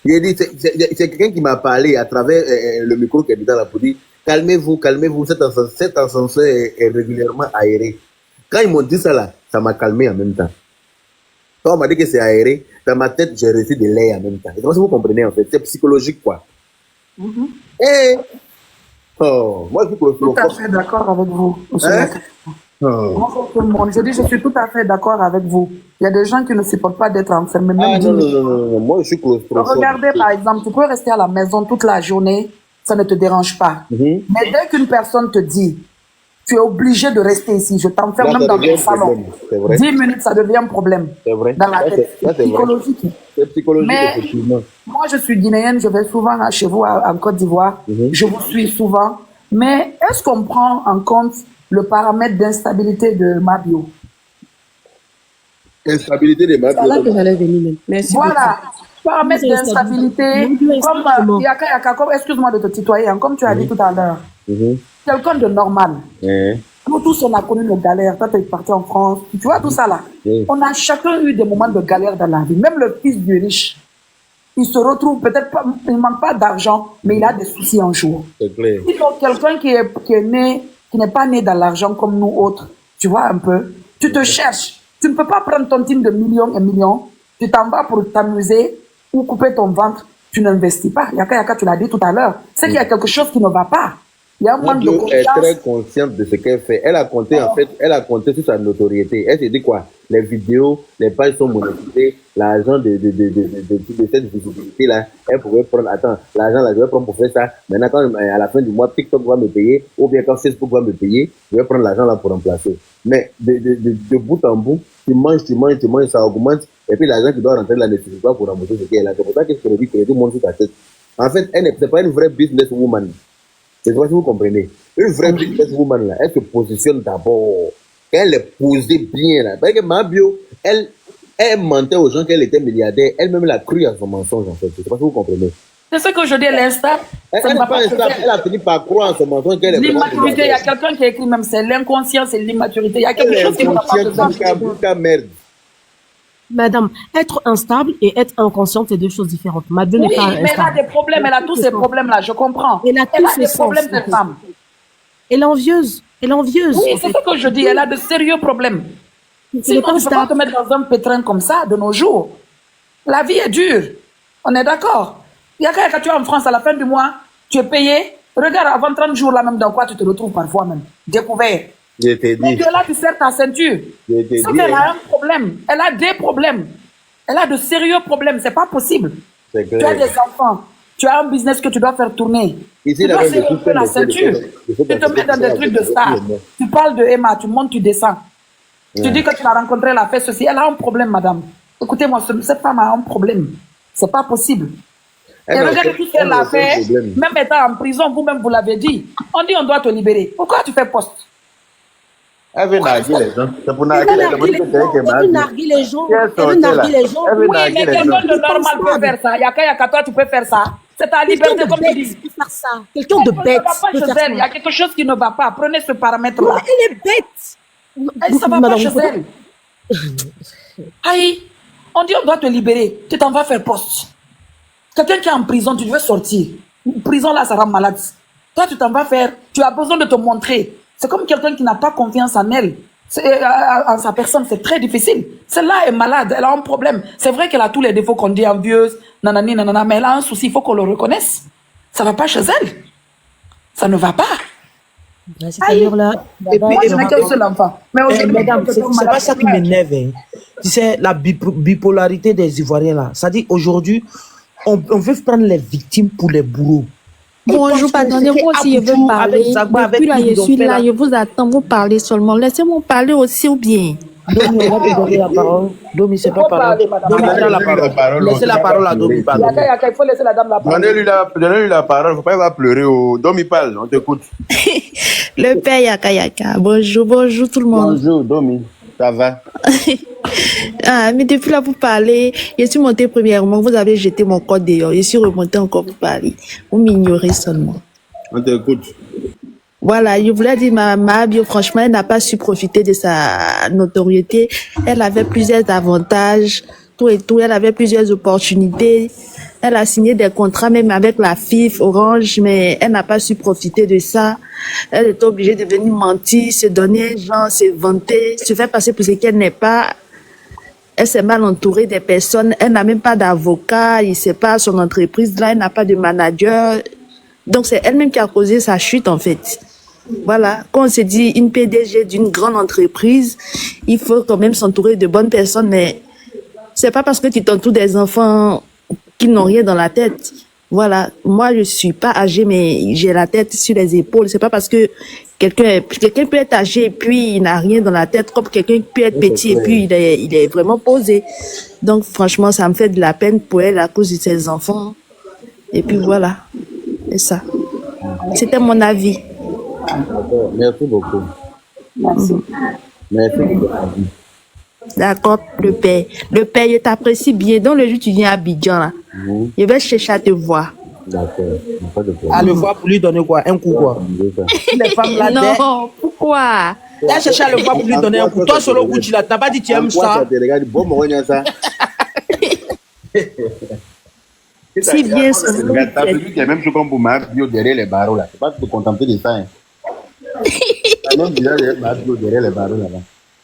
J'ai dit, c'est quelqu'un qui m'a parlé à travers le micro qui est dans la police. Calmez-vous, calmez-vous, cet ascenseur est régulièrement aéré. Quand ils m'ont dit ça là, ça m'a calmé en même temps. Quand on m'a dit que c'est aéré, dans ma tête, j'ai reçu de l'air en même temps. Et comment vous comprenez en fait? C'est psychologique quoi. Et moi, je suis tout à fait d'accord avec vous, monsieur. Je dis, je suis tout à fait d'accord avec vous. Il y a des gens qui ne supportent pas d'être enfermés. Non, moi, je suis claustrophobe. Regardez, par exemple, tu peux rester à la maison toute la journée, ça ne te dérange pas. Mais dès qu'une personne te dit, tu es obligé de rester ici, je t'enferme même dans ton salon. 10 minutes, ça devient un problème. C'est vrai. Dans la tête. C'est psychologique. C'est psychologique, mais effectivement. Moi, je suis guinéenne, je vais souvent chez vous en Côte d'Ivoire. Je vous suis souvent. Mais est-ce qu'on prend en compte le paramètre d'instabilité de Mabio? Instabilité de Mabio. C'est là que j'allais venir même. Merci voilà. Paramètre d'instabilité. Comme Yaka, excuse-moi de te tutoyer, hein, comme tu as dit tout à l'heure. Quelqu'un de normal. Nous tous, on a connu nos galères. Toi, tu es parti en France. Tu vois tout ça là. On a chacun eu des moments de galère dans la vie. Même le fils du riche, il se retrouve peut-être pas, il ne manque pas d'argent, mais il a des soucis un jour. C'est clair. Sinon, quelqu'un qui est né, qui n'est pas né dans l'argent comme nous autres, tu vois un peu, tu te cherches. Tu ne peux pas prendre ton team de millions et millions, tu t'en vas pour t'amuser ou couper ton ventre, tu n'investis pas. Yaka, tu l'as dit tout à l'heure. C'est qu'il y a quelque chose qui ne va pas. Il y a un manque de Mabio est très confiance. consciente de ce qu'elle fait. Elle a compté, en fait, elle a compté sur sa notoriété. Elle s'est dit quoi? Les vidéos, les pages sont monétisées, l'argent de cette visibilité-là, elle pouvait prendre, attends, l'argent là, je vais prendre pour faire ça. Maintenant, quand à la fin du mois, TikTok va me payer, ou bien quand Facebook va me payer, je vais prendre l'argent là pour remplacer. Mais de bout en bout, tu manges, ça augmente, et puis l'argent qui doit rentrer là ne suffit pas pour rembourser ce qu'elle a. C'est pour ça que le crédit monte sur ta tête. En fait, c'est pas une vraie businesswoman. C'est ça que vous comprenez. Une vraie businesswoman, là, elle se positionne d'abord. Elle est posée bien, là. Parce que Mabio, elle mentait aux gens qu'elle était milliardaire. Elle-même l'a cru à son mensonge, en fait. C'est pas que vous comprenez. C'est ce que je dis, elle est instable. Elle n'est pas instable. Elle a fini par croire à son mensonge qu'elle est l'immaturité, il y a quelqu'un qui a écrit même, c'est l'inconscience, c'est l'immaturité. Il y a quelque chose qui ne va pas dedans. Merde. Madame, être instable et être inconsciente, c'est deux choses différentes. Mabio n'est Oui, pas mais elle a instable. des problèmes, elle a tous ces problèmes-là, je comprends. Elle a Elle tous a ses des sens. problèmes, cette femme. Elle est envieuse. Elle est envieuse. Oui, en c'est fait. ce que je dis, elle a de sérieux problèmes. Elle Sinon, est pas tu ne peux pas te stable. mettre dans un pétrin comme ça de nos jours. La vie est dure. On est d'accord. Il y a quand tu es en France, à la fin du mois, tu es payé. Regarde, avant 30 jours, là même, dans quoi tu te retrouves parfois même. Découvert. Je t'ai Mais dit. tu es là, tu serres ta ceinture. Je t'ai C'est dit. qu'elle a un problème. Elle a des problèmes. Elle a de sérieux problèmes. C'est pas possible. C'est Tu as clair. des enfants. Tu as un business que tu dois faire tourner. Ici, Tu là, dois même, serrer le un peu la système de- ceinture. Tu te mets dans des trucs de star. Tu parles de Emma, tu montes, tu descends. Tu dis que tu l'as rencontré, elle a fait ceci. Elle a un problème, madame. Écoutez-moi, cette femme a un problème. C'est pas possible. Et Elle a regarde aucun- tout ce qu'elle elle a a aucun fait, problème. même étant en prison, vous-même vous l'avez dit. On dit on doit te libérer. Pourquoi tu fais poste? Elle veut narguer les gens. C'est pour Elle narguer veut les gens. narguer les gens. Elle veut narguer les gens. Elle veut narguer les gens. Elle veut Oui, narguer mais les quelqu'un gens. de normal peut faire ça. Yaka, toi, tu peux faire ça. C'est ta Quelqu'un liberté, de comme tu dis. bête peut faire ça. Quelqu'un de Ça ne bête va pas peut chez faire elle. Il y a ça. quelque chose qui ne va pas. Prenez ce Non, paramètre-là. elle est bête. Elle, ça va pas Madame, chez vous- elle. Aïe, on dit on doit te libérer. Tu t'en vas faire poste. Quelqu'un qui est en prison, tu veux sortir. Prison là, ça rend malade. Toi, tu t'en vas faire. Tu as besoin de te montrer. C'est comme quelqu'un qui n'a pas confiance en elle. En sa personne, c'est très difficile. Celle-là est malade, elle a un problème. C'est vrai qu'elle a tous les défauts qu'on dit envieuse, nanani, nanana, mais elle a un souci, il faut qu'on le reconnaisse. Ça va pas chez elle. Ça ne va pas. C'est-à-dire là. Et puis, je n'ai qu'un seul enfant. Mais aujourd'hui, Mesdames, c'est pas ça qui m'énerve. Hein. Tu sais, la bipolarité des Ivoiriens là. Ça dit aujourd'hui, on veut prendre les victimes pour les bourreaux. Bonjour, pardonnez-moi aussi, je veux parler. Depuis là, je suis là, je vous attends, vous parlez seulement. Laissez-moi parler aussi ou bien. Domi, on va te donner la parole. Domi, c'est pas parole. Domi, prends la parole. Laissez la parole à Domi. Pardon. Il faut laisser la dame la parole. Donnez-lui la parole. Faut pas va pleurer. Domi parle. On t'écoute. Le père Yaka Yaka. Bonjour, bonjour tout le monde. Bonjour, Domi. Ça va? Ah, mais depuis là, vous parlez. Je suis montée premièrement, vous avez jeté mon code dehors. Je suis remontée encore pour parler. Vous m'ignorez seulement. On t'écoute. Voilà, je voulais dire, Mabio, franchement, elle n'a pas su profiter de sa notoriété. Elle avait plusieurs avantages, tout et tout. Elle avait plusieurs opportunités. Elle a signé des contrats même avec la FIF, Orange, mais elle n'a pas su profiter de ça. Elle est obligée de venir mentir, se donner, genre, se vanter, se faire passer pour ce qu'elle n'est pas. Elle s'est mal entourée des personnes. Elle n'a même pas d'avocat. Il sait pas son entreprise là. Elle n'a pas de manager. Donc, c'est elle-même qui a causé sa chute, en fait. Voilà. Quand on se dit une PDG d'une grande entreprise, il faut quand même s'entourer de bonnes personnes, mais c'est pas parce que tu t'entoures des enfants qui n'ont rien dans la tête. Voilà. Moi, je suis pas âgée, mais j'ai la tête sur les épaules. C'est pas parce que quelqu'un peut être âgé et puis il n'a rien dans la tête, comme quelqu'un peut être petit et puis il est vraiment posé. Donc, franchement, ça me fait de la peine pour elle à cause de ses enfants. Et puis voilà. C'est ça. C'était mon avis. D'accord. Merci beaucoup. Merci. Merci beaucoup. D'accord, le père. Le père, je t'apprécie bien. Donc, le jour où tu viens à Abidjan, là, je vais chercher à te voir. D'accord. Pas de problème. À le voir pour lui donner quoi? Un coup quoi? Les femmes là, Non, pourquoi? t'as cherché à le voir pour lui donner un coup. Toi, solo Gucci là, t'as pas dit tu aimes ça? Bon, mon gars, ça. Si bien sûr. T'as vu qu'il y a même chose comme pour Mabio derrière les barreaux là. C'est pas te contenter de ça. Hein. T'as même déjà Mabio derrière les barreaux là-bas.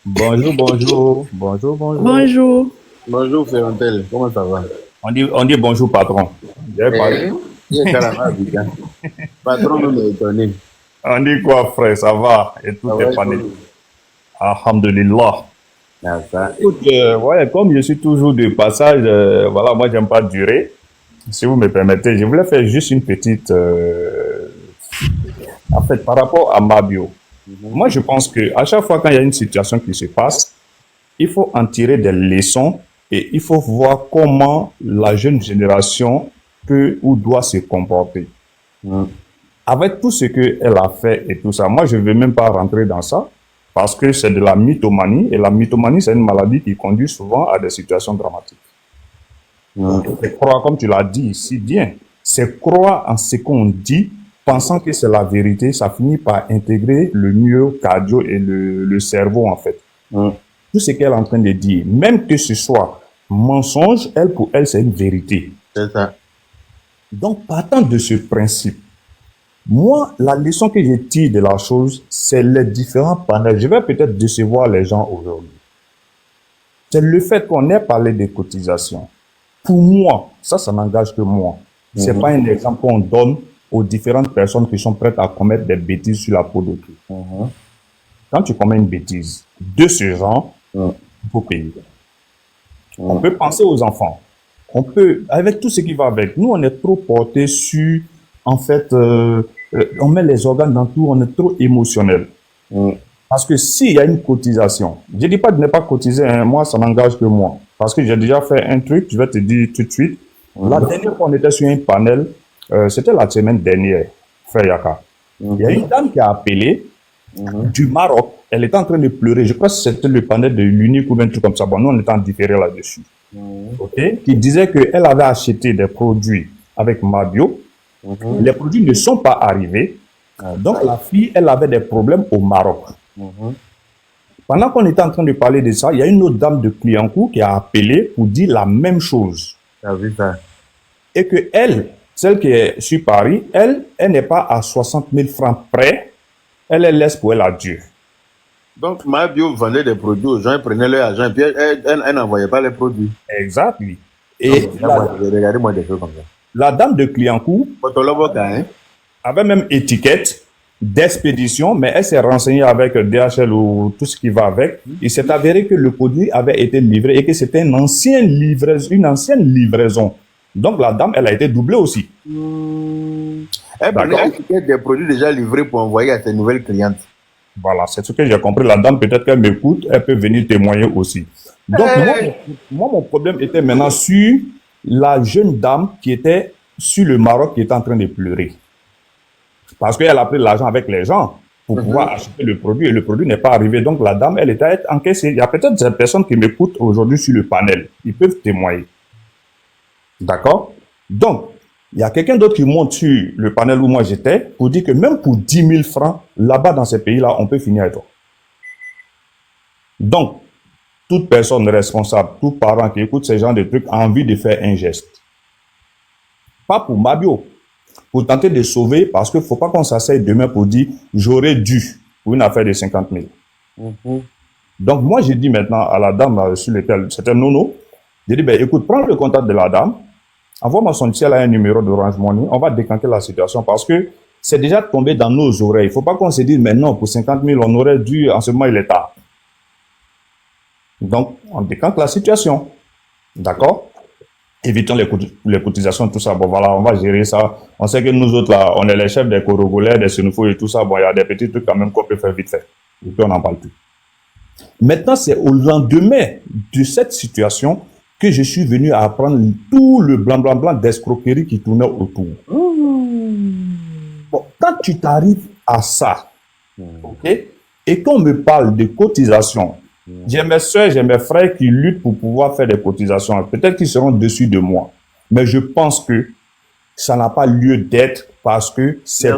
Bonjour, bonjour. Bonjour, bonjour. Bonjour. Bonjour Ferrantel, comment ça va? On dit bonjour, patron. J'ai parlé. Il est carrément Abidjan. Patron nous est étonné. On dit quoi, frère? Ça va? Et tout est pané. Alhamdulillah. Écoute, ouais, comme je suis toujours de passage, voilà, moi, j'aime pas durer. Si vous me permettez, je voulais faire juste une petite... en fait, par rapport à Mabio, moi, je pense que à chaque fois quand il y a une situation qui se passe, il faut en tirer des leçons et il faut voir comment la jeune génération peut ou doit se comporter. Avec tout ce qu'elle a fait et tout ça, moi, je ne vais même pas rentrer dans ça parce que c'est de la mythomanie et la mythomanie, c'est une maladie qui conduit souvent à des situations dramatiques. C'est croire, comme tu l'as dit si bien, c'est croire en ce qu'on dit, pensant que c'est la vérité, ça finit par intégrer le myocardio et le cerveau, en fait. Tout ce qu'elle est en train de dire, même que ce soit mensonge, elle, pour elle, c'est une vérité. C'est ça. Donc, partant de ce principe, moi, la leçon que je tire de la chose, c'est les différents panels. Je vais peut-être décevoir les gens aujourd'hui. C'est le fait qu'on ait parlé des cotisations. Pour moi, ça n'engage que moi. C'est pas un exemple qu'on donne aux différentes personnes qui sont prêtes à commettre des bêtises sur la peau de tout. Quand tu commets une bêtise de ce genre, il faut payer. On peut penser aux enfants. On peut, avec tout ce qui va avec. Nous, on est trop portés sur, en fait, on met les organes dans tout, on est trop émotionnel. Parce que s'il y a une cotisation, je dis pas de ne pas cotiser, hein, moi, ça n'engage que moi. Parce que j'ai déjà fait un truc, je vais te dire tout de suite. La dernière fois, on était sur un panel, c'était la semaine dernière, frère Yaka. Il y a une dame qui a appelé du Maroc. Elle était en train de pleurer. Je crois que c'était le panel de l'Unique ou un truc comme ça. Bon, nous, on était en différé là-dessus. Qui disait qu'elle avait acheté des produits avec Mabio. Les produits ne sont pas arrivés. Donc, la fille, elle avait des problèmes au Maroc. Pendant qu'on était en train de parler de ça, il y a une autre dame de Cliancourt qui a appelé pour dire la même chose. Et que elle, celle qui est sur Paris, elle n'est pas à 60 000 francs près. Elle laisse pour elle à Dieu. Donc, Mabio vendait des produits aux gens, elle prenait leur argent, et puis elle n'envoyait pas les produits. Exactement. Et regardez-moi des choses comme ça. La dame de Cliancourt avait même étiquette d'expédition, mais elle s'est renseignée avec DHL ou tout ce qui va avec. Il s'est avéré que le produit avait été livré et que c'était une ancienne livraison. Donc la dame, elle a été doublée aussi. Elle prenait l'étiquette des produits déjà livrés pour envoyer à ses nouvelles clientes. Voilà, c'est ce que j'ai compris. La dame, peut-être qu'elle m'écoute, elle peut venir témoigner aussi. Donc moi, mon problème était maintenant sur la jeune dame qui était sur le Maroc, qui était en train de pleurer. Parce qu'elle a pris l'argent avec les gens pour pouvoir acheter le produit et le produit n'est pas arrivé. Donc la dame, elle était encaissée. Il y a peut-être des personnes qui m'écoutent aujourd'hui sur le panel. Ils peuvent témoigner. D'accord? Donc, il y a quelqu'un d'autre qui monte sur le panel où moi j'étais pour dire que même pour 10 000 francs, là-bas dans ces pays-là, on peut finir avec toi. Donc, toute personne responsable, tout parent qui écoute ce genre de trucs a envie de faire un geste. Pas pour Mabio, pour tenter de sauver, parce qu'il ne faut pas qu'on s'asseye demain pour dire j'aurais dû pour une affaire de 50 000. Donc, moi, j'ai dit maintenant à la dame sur laquelle c'était Nono, j'ai dit, ben, écoute, prends le contact de la dame, envoie-moi son ciel à un numéro d'Orange Money, on va décanter la situation parce que c'est déjà tombé dans nos oreilles. Il ne faut pas qu'on se dise, mais non, pour 50 000, on aurait dû, en ce moment, il est tard. Donc, on décante la situation. D'accord? Évitons les cotisations, tout ça. Bon, voilà, on va gérer ça. On sait que nous autres, là, on est les chefs des Corogolais, des Sénoufos et tout ça. Bon, il y a des petits trucs quand même qu'on peut faire vite fait. Et puis, on n'en parle plus. Maintenant, c'est au lendemain de cette situation que je suis venu à apprendre tout le blanc d'escroquerie qui tournait autour. Bon, quand tu t'arrives à ça, ok, et qu'on me parle de cotisation, j'ai mes soeurs, j'ai mes frères qui luttent pour pouvoir faire des cotisations. Peut-être qu'ils seront dessus de moi. Mais je pense que ça n'a pas lieu d'être parce que c'est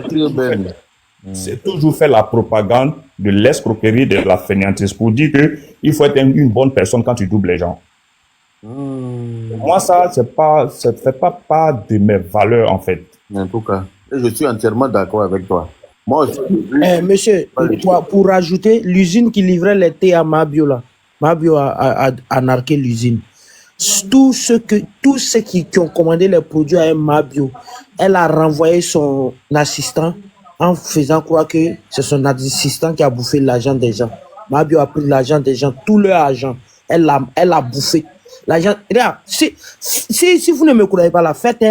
toujours fait la propagande de l'escroquerie, de la fainéantise pour dire qu'il faut être une bonne personne quand tu doubles les gens. Moi, ça ne fait pas part de mes valeurs, en fait. En tout cas, je suis entièrement d'accord avec toi. Moi aussi. Monsieur, pour rajouter, l'usine qui livrait les thés à Mabio, là, Mabio a narqué l'usine. Tous ceux qui ont commandé les produits à Mabio, elle a renvoyé son assistant en faisant croire que c'est son assistant qui a bouffé l'argent des gens. Mabio a pris l'argent des gens, tout leur argent. Elle l'a bouffé. L'argent. Regarde, si vous ne me croyez pas là, faites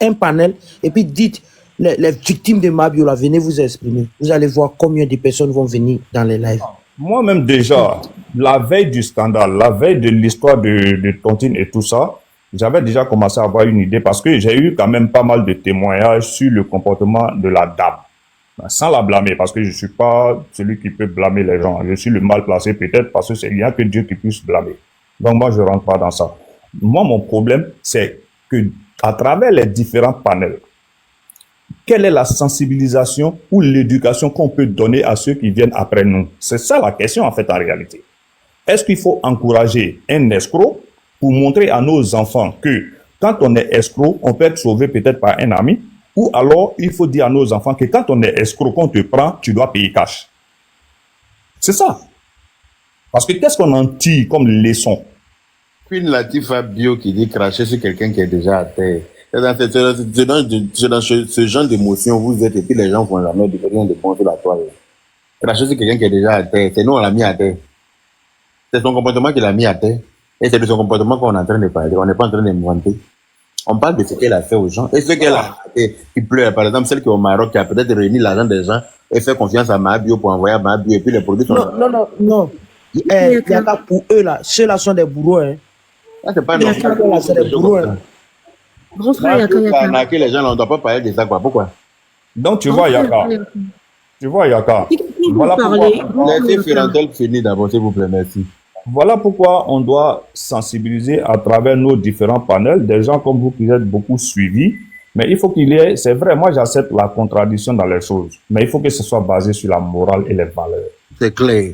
un panel et puis dites les victimes de Mabio là, venez vous exprimer. Vous allez voir combien de personnes vont venir dans les lives. Moi-même déjà, la veille du scandale, la veille de l'histoire de Tontine et tout ça, j'avais déjà commencé à avoir une idée parce que j'ai eu quand même pas mal de témoignages sur le comportement de la dame. Sans la blâmer, parce que je ne suis pas celui qui peut blâmer les gens. Je suis le mal placé peut-être parce qu'il n'y a que Dieu qui puisse blâmer. Donc moi, je ne rentre pas dans ça. Moi, mon problème, c'est que à travers les différents panels, quelle est la sensibilisation ou l'éducation qu'on peut donner à ceux qui viennent après nous? C'est ça la question en fait en réalité. Est-ce qu'il faut encourager un escroc pour montrer à nos enfants que quand on est escroc, on peut être sauvé peut-être par un ami? Ou alors, il faut dire à nos enfants que quand on est escroc, qu'on te prend, tu dois payer cash. C'est ça. Parce que qu'est-ce qu'on en tire comme leçon? Queen Latifah Bio qui dit cracher sur quelqu'un qui est déjà à terre. C'est dans ce genre d'émotion vous êtes et puis les gens font jamais de rien de bon sur la toile. Cracher sur quelqu'un qui est déjà à terre, c'est nous on l'a mis à terre. C'est son comportement qui l'a mis à terre. Et c'est de son comportement qu'on est en train de parler. On n'est pas en train d'inventer. On parle de ce qu'elle a fait aux gens. Et ce qu'elle a fait, qui pleure, par exemple, celle qui est au Maroc, qui a peut-être réuni l'argent des gens et fait confiance à Mabio pour envoyer à Mabio et puis les produits sont... Non. Yaka, pour eux là, ceux-là sont des bourreaux. Hein. Ça, c'est pas normal. C'est des bourreaux. Hein. Grand frère Yaka. Arnaquer les gens, on ne doit pas parler de ça, quoi. Pourquoi? Donc, tu vois, Yaka. Tu vois, Yaka. Voilà pourquoi... Laissez Firantel finir d'abord, s'il vous plaît, merci. Voilà pourquoi on doit sensibiliser à travers nos différents panels des gens comme vous qui êtes beaucoup suivis. Mais il faut qu'il y ait, c'est vrai, moi j'accepte la contradiction dans les choses, mais il faut que ce soit basé sur la morale et les valeurs. C'est clair.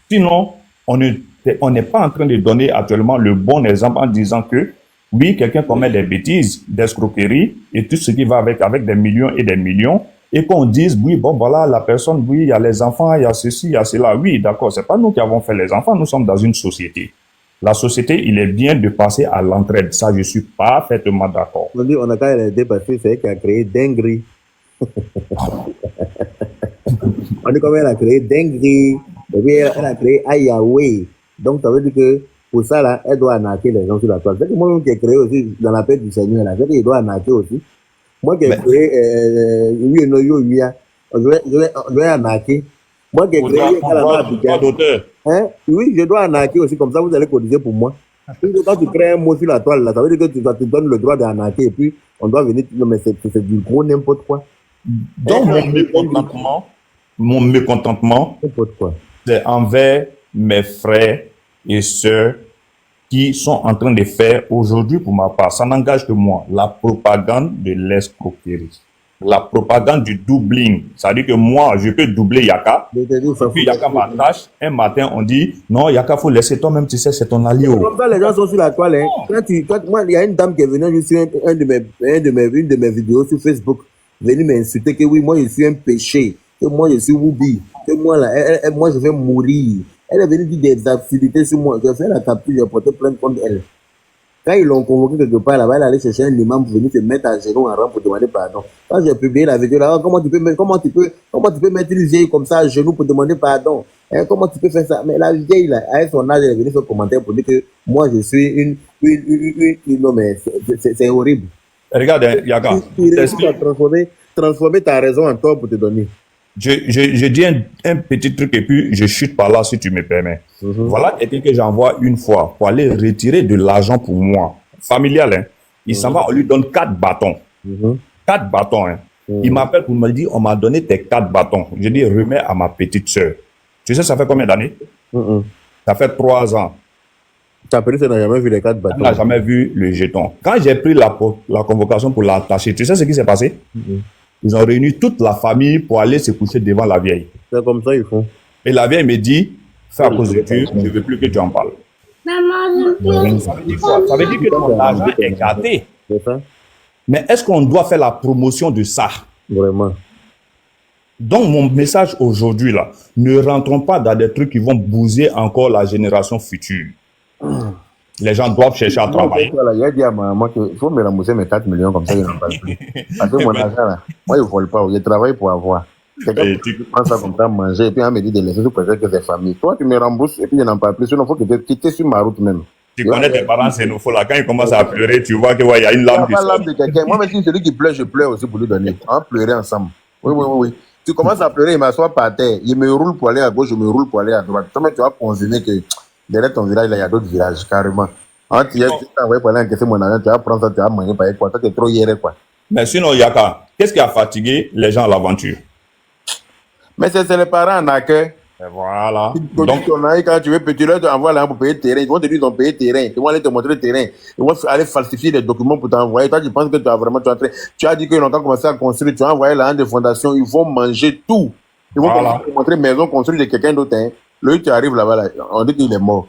Sinon, on n'est pas en train de donner actuellement le bon exemple en disant que oui, quelqu'un commet des bêtises, des escroqueries et tout ce qui va avec des millions et des millions. Et qu'on dise, oui, bon, voilà, la personne, oui, il y a les enfants, il y a ceci, il y a cela. Oui, d'accord, c'est pas nous qui avons fait les enfants, nous sommes dans une société. La société, il est bien de passer à l'entraide. Ça, je suis parfaitement d'accord. On dit, on a quand même dépassé, c'est elle qui a créé dinguerie. On dit comment elle a créé dinguerie. Et puis, elle a créé Ayawe. Donc, ça veut dire que, pour ça, là, elle doit arnaquer les gens sur la toile. C'est que moi-même qui ai créé aussi, dans la paix du Seigneur, là, c'est qu'il doit arnaquer aussi. Moi qui ai créé, oui, non, je vais arnaquer. Moi qui ai créé, hein? Oui, je dois arnaquer aussi, comme ça vous allez cotiser pour moi. Quand tu crées un mot sur la toile, là, ça veut dire que tu donnes le droit d'arnaquer et puis on doit venir, non, mais c'est du gros n'importe quoi. Donc mon mécontentement, c'est envers mes frères et sœurs qui sont en train de faire aujourd'hui pour ma part, ça n'engage que moi, la propagande de l'escroquerie, la propagande du doubling. Ça veut dire que moi, je peux doubler Yaka, puis Yaka m'attache, un matin on dit, non, Yaka, faut laisser toi-même, tu sais, c'est ton allié. Comme ça, les gens sont sur la toile. Hein. Moi, il y a une dame qui est venue sur une de mes vidéos sur Facebook, venue m'insulter que oui, moi, je suis un péché, que moi, je suis Woubi, que moi, là, moi, je vais mourir. Elle est venue dire des absurdités sur moi. J'ai fait la capture, j'ai porté plainte contre elle. Quand ils l'ont convoqué quelque part là-bas, elle allait chercher un imam pour venir se mettre à genoux en rang pour demander pardon. Quand j'ai publié la vidéo là, comment tu peux mettre une vieille comme ça à genoux pour demander pardon? Hein, comment tu peux faire ça? Mais la vieille là, à son âge, elle est venue faire un commentaire pour dire que moi je suis non mais c'est horrible. Regarde, Yaka. Tu réussis à transformer ta raison en tort pour te donner. Je dis un petit truc et puis je chute par là si tu me permets. Voilà quelqu'un que j'envoie une fois pour aller retirer de l'argent pour moi, familial. Hein. Il s'en va, on lui donne 4 bâtons. 4 bâtons. Hein. Il m'appelle pour me dire, on m'a donné tes 4 bâtons. Je dis, remets à ma petite soeur. Tu sais, ça fait combien d'années? Ça fait 3 ans. Ta petite n'a jamais vu les 4 bâtons. Elle n'a jamais vu le jeton. Quand j'ai pris la convocation pour l'attacher, tu sais ce qui s'est passé? Ils ont réuni toute la famille pour aller se coucher devant la vieille. C'est comme ça ils font. Et la vieille me dit, fais à cause de Dieu, je ne veux plus que tu en parles. Ça veut dire quoi? Ça veut dire que ton argent est gâté. C'est ça. Mais est-ce qu'on doit faire la promotion de ça? Vraiment. Donc mon message aujourd'hui là, ne rentrons pas dans des trucs qui vont bouser encore la génération future. Les gens doivent chercher à travailler. Il a dit à ma maman qu'il faut me rembourser mes 4 millions, comme ça, il n'en parle plus. Parce que mon argent, là, moi, je ne vole pas. Je travaille pour avoir. Quelqu'un qui prend ça comme ça, manger, et puis on me dit de laisser, je préfère que c'est famille. Toi, tu me rembourses, et puis je n'en parle plus. Sinon, il faut que tu quittes sur ma route même. Tu connais tes parents, c'est nous. Là, quand ils commencent à pleurer, tu vois qu'il y a une larme qui sort. Moi, même si celui qui pleure, je pleure aussi pour lui donner. On va pleurer ensemble. Oui. Tu commences à pleurer, il m'assoit par terre. Il me roule pour aller à gauche, je me roule pour aller à droite. Toi, tu vas consigner que derrière ton village, là, il y a d'autres villages, carrément. Quand tu t'as envoyé pour aller encaisser mon argent, tu vas prendre ça, tu vas manger par quoi. Toi, tu es trop hier, quoi. Mais sinon, Yaka, qu'est-ce qui a fatigué les gens à l'aventure? Mais c'est les parents en accueil. Voilà. Donc, quand tu veux, tu leur envoies l'argent pour payer le terrain. Ils vont te dire qu'ils ont payé le terrain. Ils vont aller te montrer le terrain. Ils vont aller falsifier des documents pour t'envoyer. Toi, tu penses que tu as vraiment. Tu as dit qu'ils ont commencé à construire. Tu as envoyé l'argent des fondations. Ils vont manger tout. Ils vont te montrer une maison construite de quelqu'un d'autre. Hein. Lui, tu arrives là-bas, là, on dit qu'il est mort.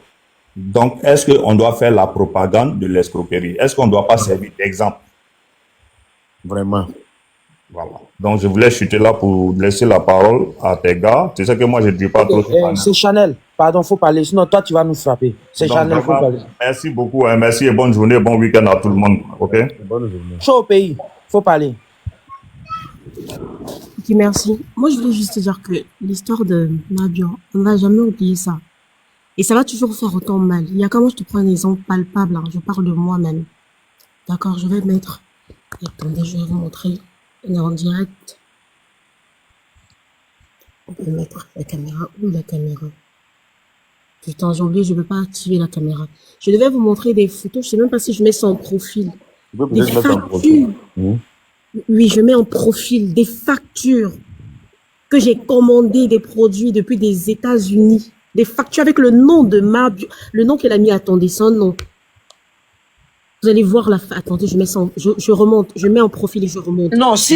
Donc, est-ce qu'on doit faire la propagande de l'escroquerie? Est-ce qu'on ne doit pas servir d'exemple? Vraiment. Voilà. Donc, je voulais chuter là pour laisser la parole à tes gars. Tu sais que moi, je ne dis pas trop. C'est Chanel. Pardon, il faut parler. Sinon, toi, tu vas nous frapper. C'est Chanel, il faut parler. Merci beaucoup. Hein. Merci et bonne journée, bon week-end à tout le monde. OK? Bonne journée. Chaud au pays. Il faut parler. Ok, merci. Moi, je voulais juste te dire que l'histoire de Mabio, on ne va jamais oublier ça. Et ça va toujours faire autant mal. Il y a comment je te prends un exemple palpable. Hein. Je parle de moi-même. D'accord, je vais mettre. Attendez, je vais vous montrer. On est en direct. On peut mettre la caméra. Où la caméra? Putain, j'ai oublié, je ne peux pas activer la caméra. Je devais vous montrer des photos. Je ne sais même pas si je mets ça en profil. Tu peux des peut-être mettre en factures. profil. Oui, je mets en profil des factures que j'ai commandées des produits depuis des États-Unis. Des factures avec le nom de Mabio, le nom qu'elle a mis. Attendez, son nom. Vous allez voir la... Attendez, je mets ça je remonte. Je mets en profil et je remonte. Non, si,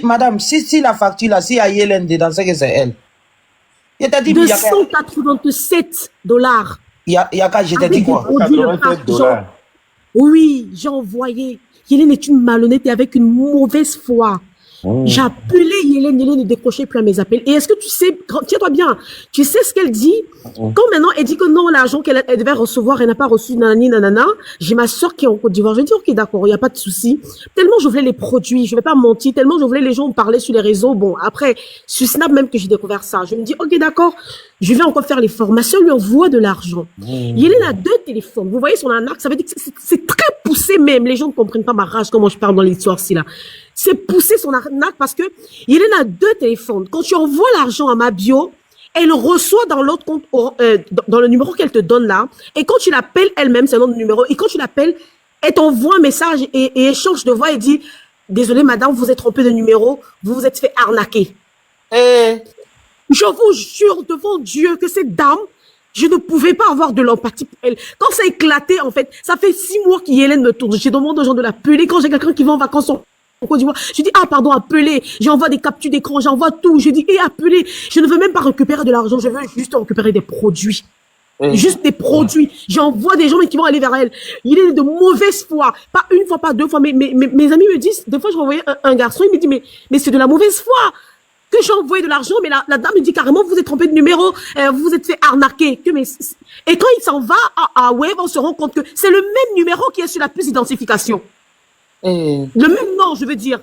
madame, si la facture là, si il y a Yélène dedans, c'est que c'est elle. Il t'a dit... $287. Yaka, je t'ai dit quoi? $87. Oui, j'ai envoyé. Yélène est une malhonnête et avec une mauvaise foi. J'ai appelé Yélène ne décrochait plus à mes appels. Et est-ce que tu sais, tiens-toi bien, tu sais ce qu'elle dit? Quand maintenant elle dit que non, l'argent qu'elle devait recevoir, elle n'a pas reçu, nanana, j'ai ma soeur qui est en Côte d'Ivoire. Je dis, ok, d'accord, il n'y a pas de souci. Tellement je voulais les produits, je vais pas mentir, tellement je voulais les gens parler sur les réseaux. Bon, après, sur Snap même que j'ai découvert ça, je me dis, ok, d'accord, je vais encore faire les formations, lui envoie de l'argent. Yélène a 2 téléphones. Vous voyez son arnaque, ça veut dire que c'est très poussé même. Les gens ne comprennent pas ma rage, comment je parle dans l'histoire-ci là. C'est pousser son arnaque parce que Yélène a 2 téléphones. Quand tu envoies l'argent à Mabio, elle reçoit dans l'autre compte, dans le numéro qu'elle te donne là. Et quand tu l'appelles elle-même, c'est un autre numéro. Et quand tu l'appelles, elle t'envoie un message et échange de voix et dit, désolé madame, vous êtes trompé de numéro, vous vous êtes fait arnaquer. Je vous jure devant Dieu que cette dame, je ne pouvais pas avoir de l'empathie pour elle. Quand ça a éclaté, en fait, ça fait 6 mois qu'Yélène me tourne. J'ai demandé aux gens de l'appeler. Quand j'ai quelqu'un qui va en vacances en Côte d'Ivoire, je dis, ah, pardon, appelez. J'envoie des captures d'écran, j'envoie tout. Je dis, appelez. Je ne veux même pas récupérer de l'argent. Je veux juste récupérer des produits. Juste des produits. J'envoie des gens mais qui vont aller vers elle. Il est de mauvaise foi. Pas une fois, pas 2 fois. Mais mes amis me disent, des fois, je renvoyais un garçon, il me dit, mais c'est de la mauvaise foi. Que j'ai envoyé de l'argent, mais la dame me dit carrément, vous êtes trompé de numéro, vous vous êtes fait arnaquer. Et quand il s'en va à Wave, on se rend compte que c'est le même numéro qui est sur la puce d'identification. Le même nom, je veux dire.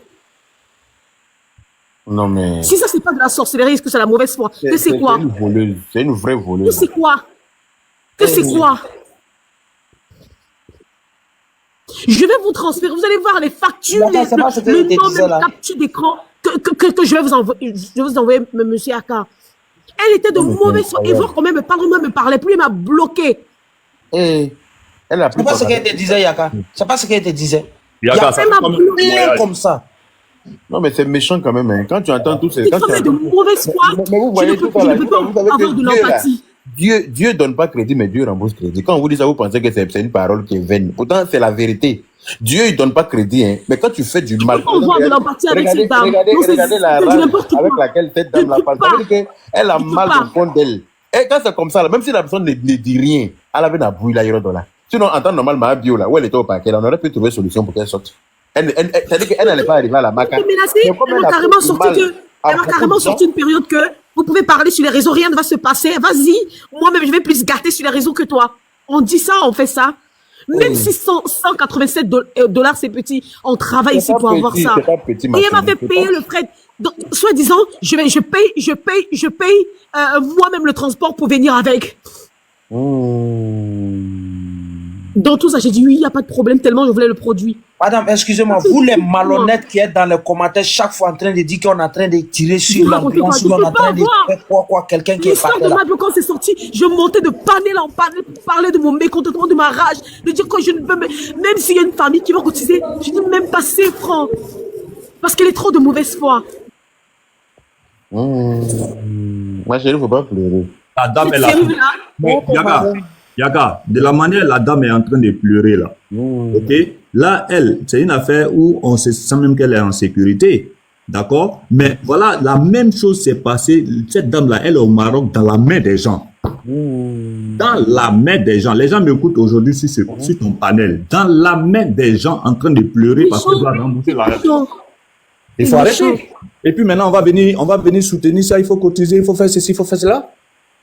Non, mais... Si ça, c'est pas de la sorcellerie, est-ce que c'est la mauvaise foi? Que c'est quoi? C'est une voleuse. C'est une vraie voleuse. Que c'est quoi? Que c'est quoi? Je vais vous transférer, vous allez voir les factures, le nom, même capture d'écran que je vais vous envoyer. Je vais vous envoyer, monsieur Aka. Elle était de mauvaise foi. Et voir comment elle me parlait plus, elle m'a bloqué. Elle a c'est pas ce qu'elle te disait, Yaka. C'est pas ce qu'elle te disait. Yaka, elle m'a bloqué comme ça. Non, mais c'est méchant quand même. Hein. Quand tu entends tout ça. Il faisait de mauvaise foi. Mais vous voyez tout ça là. Vous avoir de l'empathie. Dieu donne pas crédit, mais Dieu rembourse crédit. Quand on vous dit ça, vous pensez que c'est une parole qui est vaine. Pourtant, c'est la vérité. Dieu, il donne pas crédit, hein. Mais quand tu fais du mal. On voit de l'empathie avec cette dame. Regardez la rage avec laquelle cette dame la parle. Ça veut dire qu'elle a mal au fond d'elle. Et quand c'est comme ça, là, même si la personne ne dit rien, elle avait la bouille là, $1. Sinon, en temps normal, ma bio là, où elle était au paquet, on aurait pu trouver solution pour qu'elle sorte. C'est-à-dire qu'elle n'allait pas arriver à la maca. Mais là, elle m'a carrément sorti une période que vous pouvez parler sur les réseaux, rien ne va se passer. Vas-y, moi-même, je vais plus gâter sur les réseaux que toi. On dit ça, on fait ça. Même si 187 dollars, c'est petit, on travaille ici pour avoir ça. Et elle m'a fait payer le frais. Donc, soi-disant, je paye moi-même le transport pour venir avec. Dans tout ça, j'ai dit oui, il n'y a pas de problème, tellement je voulais le produit. Madame, excusez-moi, vous les malhonnêtes qui êtes dans les commentaires chaque fois en train de dire qu'on est en train de tirer sur l'ambulance, on est en train de faire quoi, quelqu'un qui est parti là. L'histoire de quand c'est sorti, je montais de panel en panel pour parler de mon mécontentement, de ma rage, de dire que je ne peux même s'il y a une famille qui va cotiser, je ne dis même pas 5 francs. Parce qu'elle est trop de mauvaise foi. Ma chérie, il ne faut pas pleurer. La dame est là. Mais, Yaga, de la manière la dame est en train de pleurer là. Ok? Là, elle, c'est une affaire où on se sent même qu'elle est en sécurité. D'accord? Mais voilà, la même chose s'est passée. Cette dame-là, elle est au Maroc dans la main des gens. Dans la main des gens. Les gens m'écoutent aujourd'hui sur ton panel. Dans la main des gens en train de pleurer parce qu'elle doit rembourser la dette. Il faut arrêter. Et puis maintenant, on va venir soutenir ça. Il faut cotiser, il faut faire ceci, il faut faire cela.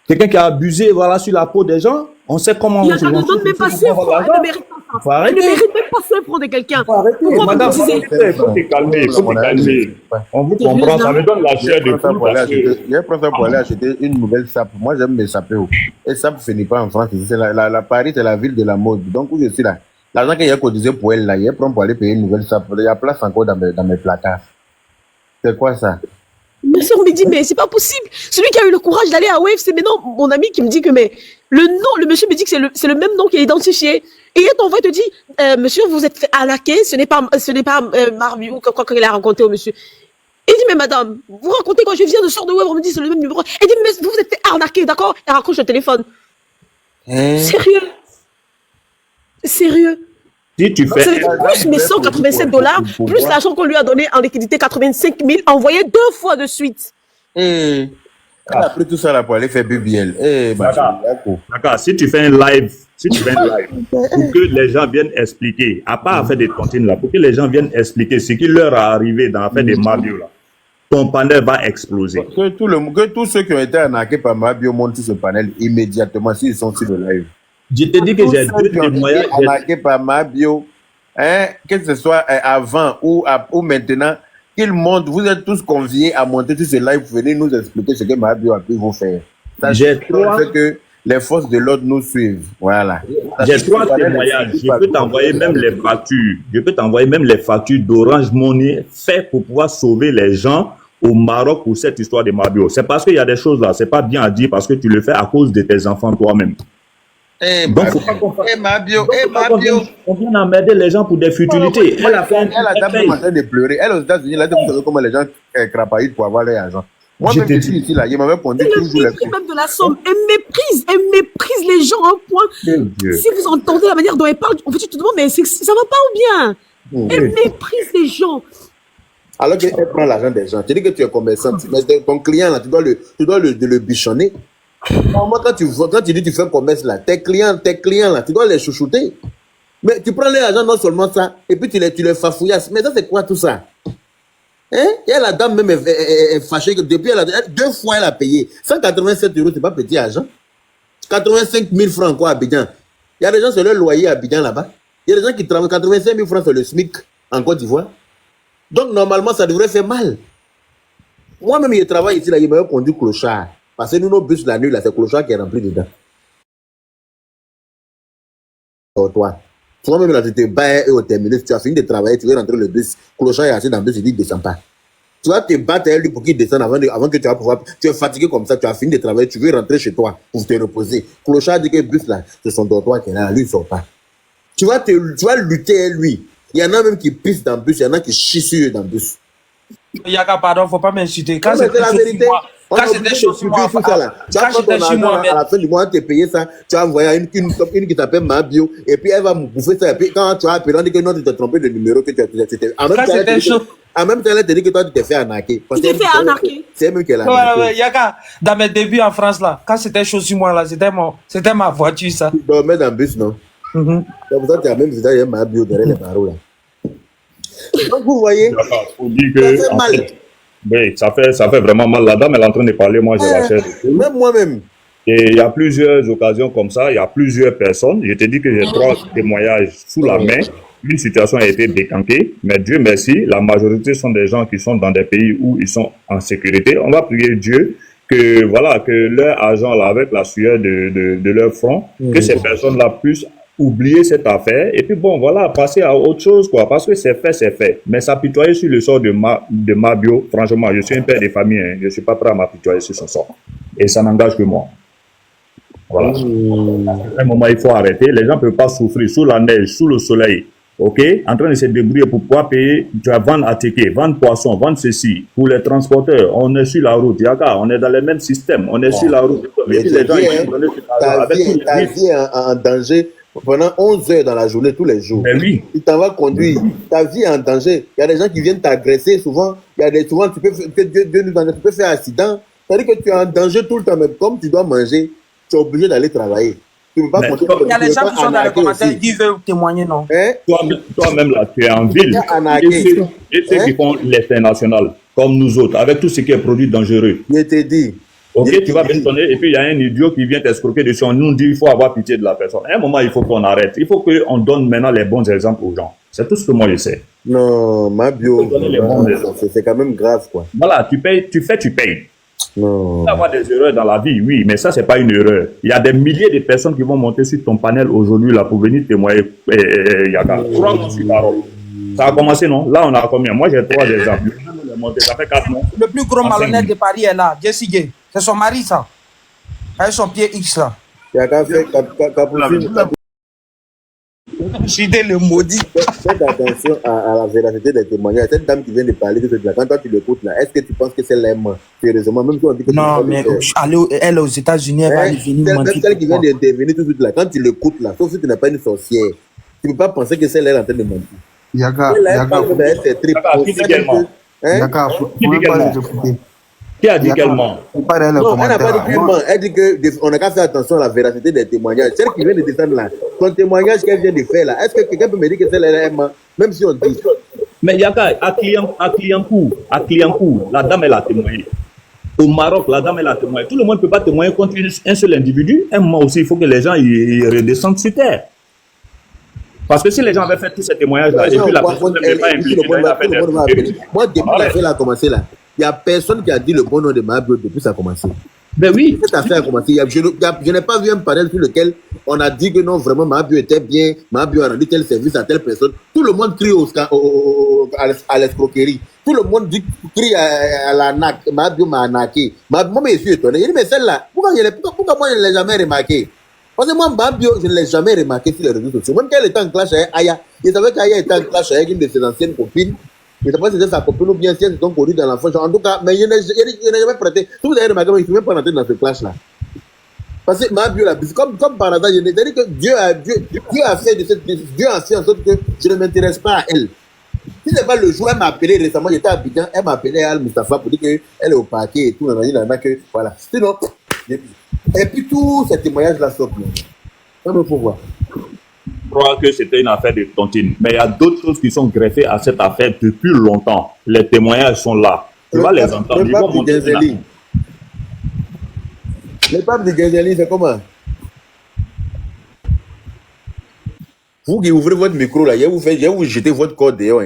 Quelqu'un qui a abusé, voilà, sur la peau des gens, on sait comment on se ne donne même pas 5 francs. Elle ne mérite pas ça. Faut arrêter. Elle ne mérite même pas 5 francs de quelqu'un. Pourquoi Madame, vous disiez il faut te calmer, il faut te calmer. On vous comprend, ça me donne la chair de poule parce que... J'ai pris ça pour aller acheter une nouvelle sape. Moi, j'aime mes sapes. Et sape ne finit pas en France. La Paris, c'est la ville de la mode. Donc, où je suis là, l'argent qu'il y a cotisé pour elle, là, il est prêt pour aller payer une nouvelle sape. Il y a place encore dans mes placards. C'est quoi ça? Ma soeur me dit, mais c'est pas possible. Celui qui a eu le courage d'aller à Wave, c'est maintenant mon ami qui me dit que mais le monsieur me dit que c'est le même nom qui est identifié. Et il t'envoie et te dit, monsieur, vous êtes fait arnaquer, ce n'est pas Marvie ou quoi qu'il a raconté au monsieur. Il dit, mais madame, vous racontez quand je viens de sortir de Wave, on me dit c'est le même numéro. Il dit, mais vous êtes fait arnaquer, d'accord? Elle raccroche le téléphone. Sérieux? Sérieux? Si tu fais... Plus mes 187 dollars, plus l'argent qu'on lui a donné en liquidité, 85 000, envoyé 2 fois de suite. Elle a pris tout ça là pour aller faire BBL. D'accord, si tu fais un live, pour que les gens viennent expliquer, à part faire des tontines là, pour que les gens viennent expliquer ce qui leur est arrivé dans l'affaire des Mabio là, ton panel va exploser. Que tous ceux qui ont été arnaqués par Mabio montent sur ce panel immédiatement s'ils sont sur le live. Je te dis que j'ai 2 témoignages. Arnaqués par Mabio, que ce soit avant ou maintenant, qu'ils montent. Vous êtes tous conviés à monter sur ce live pour venir nous expliquer ce que Mabio a pu vous faire. J'ai que les forces de l'ordre nous suivent. Voilà. J'ai 3 témoignages. Je peux t'envoyer même les factures. Je peux t'envoyer même les factures d'Orange Money faites pour pouvoir sauver les gens au Maroc pour cette histoire de Mabio. C'est parce qu'il y a des choses là, c'est pas bien à dire parce que tu le fais à cause de tes enfants toi-même. Donc, faut pas qu'on fasse... Mabio. On vient emmerder les gens pour des futilités. Elle a fait elle a d'abord en train de pleurer. Elle aux États-Unis, là, vous savez comment les gens crapaillent pour avoir leur argent. Moi-même, je suis ici, là, il m'avait répondu toujours les prix. Même de la somme, elle méprise les gens au point. Si vous entendez la manière dont elle parle, en fait, tu te demandes, mais ça va pas ou bien? Elle méprise les gens. Alors qu'elle prend l'argent des gens. Tu dis que tu es commerçant, mais ton client, là, tu dois le bichonner. Moi, quand tu dis que tu fais un commerce là, tes clients là, tu dois les chouchouter. Mais tu prends l'argent, non seulement ça, et puis tu les fafouillasses. Mais ça, c'est quoi tout ça? Hein? Et la dame même est fâchée que depuis, 2 fois elle a payé. 187 €, c'est pas petit argent. 85 000 francs quoi à Abidjan. Il y a des gens, c'est leur loyer à Abidjan là-bas. Il y a des gens qui travaillent 85 000 francs sur le SMIC en Côte d'Ivoire. Donc, normalement, ça devrait faire mal. Moi-même, je travaille ici, là, il m'a conduit clochard. Parce que nous, nos bus la nuit, là, c'est clochard qui est rempli dedans. Oh, toi. Toi-même, là, tu te bats au terminus, tu as fini de travailler, tu veux rentrer le bus. Clochard est assis dans le bus, il dit, ne descend pas. Tu vas te battre avec lui pour qu'il descende avant que tu vas pouvoir. Tu es fatigué comme ça, tu as fini de travailler, tu veux rentrer chez toi pour te reposer. Clochard dit que le bus, là, c'est son dortoir qui est là, lui, il ne sort pas. Tu vas lutter avec lui. Il y en a même qui pissent dans le bus, il y en a qui chient sur eux dans le bus. Yaka, pardon, faut pas m'insulter. Quand c'était la vérité, quand c'était chez moi, à la fin du mois, tu es payé ça, tu as envoyé une qui s'appelle Mabio, et puis elle va me bouffer ça, et puis quand tu as appelé, on dit que non, tu t'es trompé de numéro, que tu étais. En même temps, elle te dit que toi, tu t'es fait arnaquer. Tu t'es fait arnaquer. C'est même qu'elle a arnaqué. Ouais, Yaka, dans mes débuts en France, là, quand c'était chaud sur moi, là, c'était ma voiture, ça. Tu dormais dans le bus, non? C'est pour ça que tu as même visage, il y a Mabio derrière les barreaux, là. Donc, vous voyez, ça fait mal. Oui, ça fait vraiment mal. La dame, elle est en train de parler, moi, j'ai la chair. Même moi-même, Et il y a plusieurs occasions comme ça, il y a plusieurs personnes. Je te dis que j'ai 3 témoignages sous la main. Une situation a été décantée, mais Dieu merci, la majorité sont des gens qui sont dans des pays où ils sont en sécurité. On va prier Dieu que voilà, que leur argent là, avec la sueur de leur front, que ces personnes-là puissent oublier cette affaire et puis bon voilà, passer à autre chose quoi, parce que c'est fait. Mais s'apitoyer sur le sort de Mabio, franchement, je suis un père de famille, hein, je suis pas prêt à m'apitoyer sur son sort. Et ça n'engage que moi. Voilà. À un moment, il faut arrêter. Les gens ne peuvent pas souffrir sous la neige, sous le soleil. OK? En train de se débrouiller pour pouvoir payer. Tu vas vendre à ticket, vendre poisson, vendre ceci. Pour les transporteurs, on est sur la route. Yaka, on est dans le même système. On est sur la route. Mais les gens, ta vie est en danger pendant 11 heures dans la journée, tous les jours. Mais oui. Tu t'en vas conduire. Ta vie est en danger. Il y a des gens qui viennent t'agresser souvent. Souvent, tu peux faire accident. C'est-à-dire que tu es en danger tout le temps, mais comme tu dois manger, tu es obligé d'aller travailler. Tu peux pas il y a des gens qui sont dans les commentaires qui veulent témoigner, non? Toi-même, là, tu es en ville. Et ceux qui font l'international, comme nous autres, avec tout ce qui est produit dangereux. Je t'ai dit. Ok, tu vas bétonner, et puis il y a un idiot qui vient t'escroquer dessus. On nous dit qu'il faut avoir pitié de la personne. À un moment, il faut qu'on arrête. Il faut qu'on donne maintenant les bons exemples aux gens. C'est tout ce que moi je sais. Non, Mabio, c'est quand même grave, quoi. Voilà, tu payes, tu payes. Non. Il peut y avoir des erreurs dans la vie, oui, mais ça, c'est pas une erreur. Il y a des milliers de personnes qui vont monter sur ton panel aujourd'hui là pour venir témoigner. Yaka, crois-moi sur parole. Ça a commencé, non? Là, on a combien? Moi, j'ai 3 exemples. Ça fait 4 mois. Le plus gros malhonnête de Paris est là, Jessie Gay. C'est son mari, ça. Avec son pied X, là. Yaka fait Chidé le maudit. Faites attention à la véracité des témoignages. Cette dame qui vient de parler de cette là, quand toi tu l'écoutes là, est-ce que tu penses que c'est l'aime sérieusement, même si on dit que non, mais elle aux États-Unis, elle va venir mentir. Celle qui vient d'intervenir tout de suite là, quand tu l'écoutes là, sauf si tu n'es pas une sorcière, tu ne peux pas penser que celle-là est en train de mentir. Yaka, qui a dit qu'elle ment? Non, elle n'a pas dit qu'elle ment. Elle dit qu'on n'a qu'à faire attention à la véracité des témoignages. Celle qui vient de descendre là, son témoignage qu'elle vient de faire là, est-ce que quelqu'un peut me dire que celle-là ment, même si on dit. Mais Yaka, à Clignancourt, la dame elle a témoigné. Au Maroc, la dame elle a témoigné. Tout le monde ne peut pas témoigner contre un seul individu. Un moment aussi, il faut que les gens ils redescendent sur terre. Parce que si les gens avaient fait tous ces témoignages-là, et puis la personne n'est pas impliquée dans la peine. Moi, depuis que l'affaire a commencé là, il n'y a personne qui a dit le bon nom de Mabio depuis que ça a commencé. Ben oui. Cette affaire a commencé. Je n'ai pas vu un panel sur lequel on a dit que non, vraiment, Mabio était bien, Mabio a rendu tel service à telle personne. Tout le monde crie à l'escroquerie. Tout le monde crie à la NAC. Mabio m'a arnaqué. Moi, je suis étonné. Je dis, mais celle-là, pourquoi moi je ne l'ai jamais remarqué? Parce que moi, Mabio, je ne l'ai jamais remarqué sur les réseaux sociaux. Même quand elle était en clash avec Aya, je savais qu'Aya était en clash avec une de ses anciennes copines. Je ne sais pas si c'était sa copine ou bien si elles se sont connues dans l'enfance. En tout cas, mais je n'ai jamais prêté. Si vous avez remarqué, je ne suis même pas rentré dans ce clash-là. Parce que Mabio, comme par hasard, c'est-à-dire que Dieu a fait en sorte que je ne m'intéresse pas à elle. Si ce n'est pas le jour, elle m'a appelé récemment, j'étais à Abidjan, elle m'a appelé à Al-Mustafa pour dire qu'elle est au parquet et tout. Voilà. Sinon, et puis tous ces témoignages-là sortent. Ça me faut voir. Je crois que c'était une affaire de tontine. Mais il y a d'autres choses qui sont greffées à cette affaire depuis longtemps. Les témoignages sont là. Tu vas les entendre. Le pape de Genzeli, c'est comment? Vous qui ouvrez votre micro là, je vais vous jeter votre code dehors.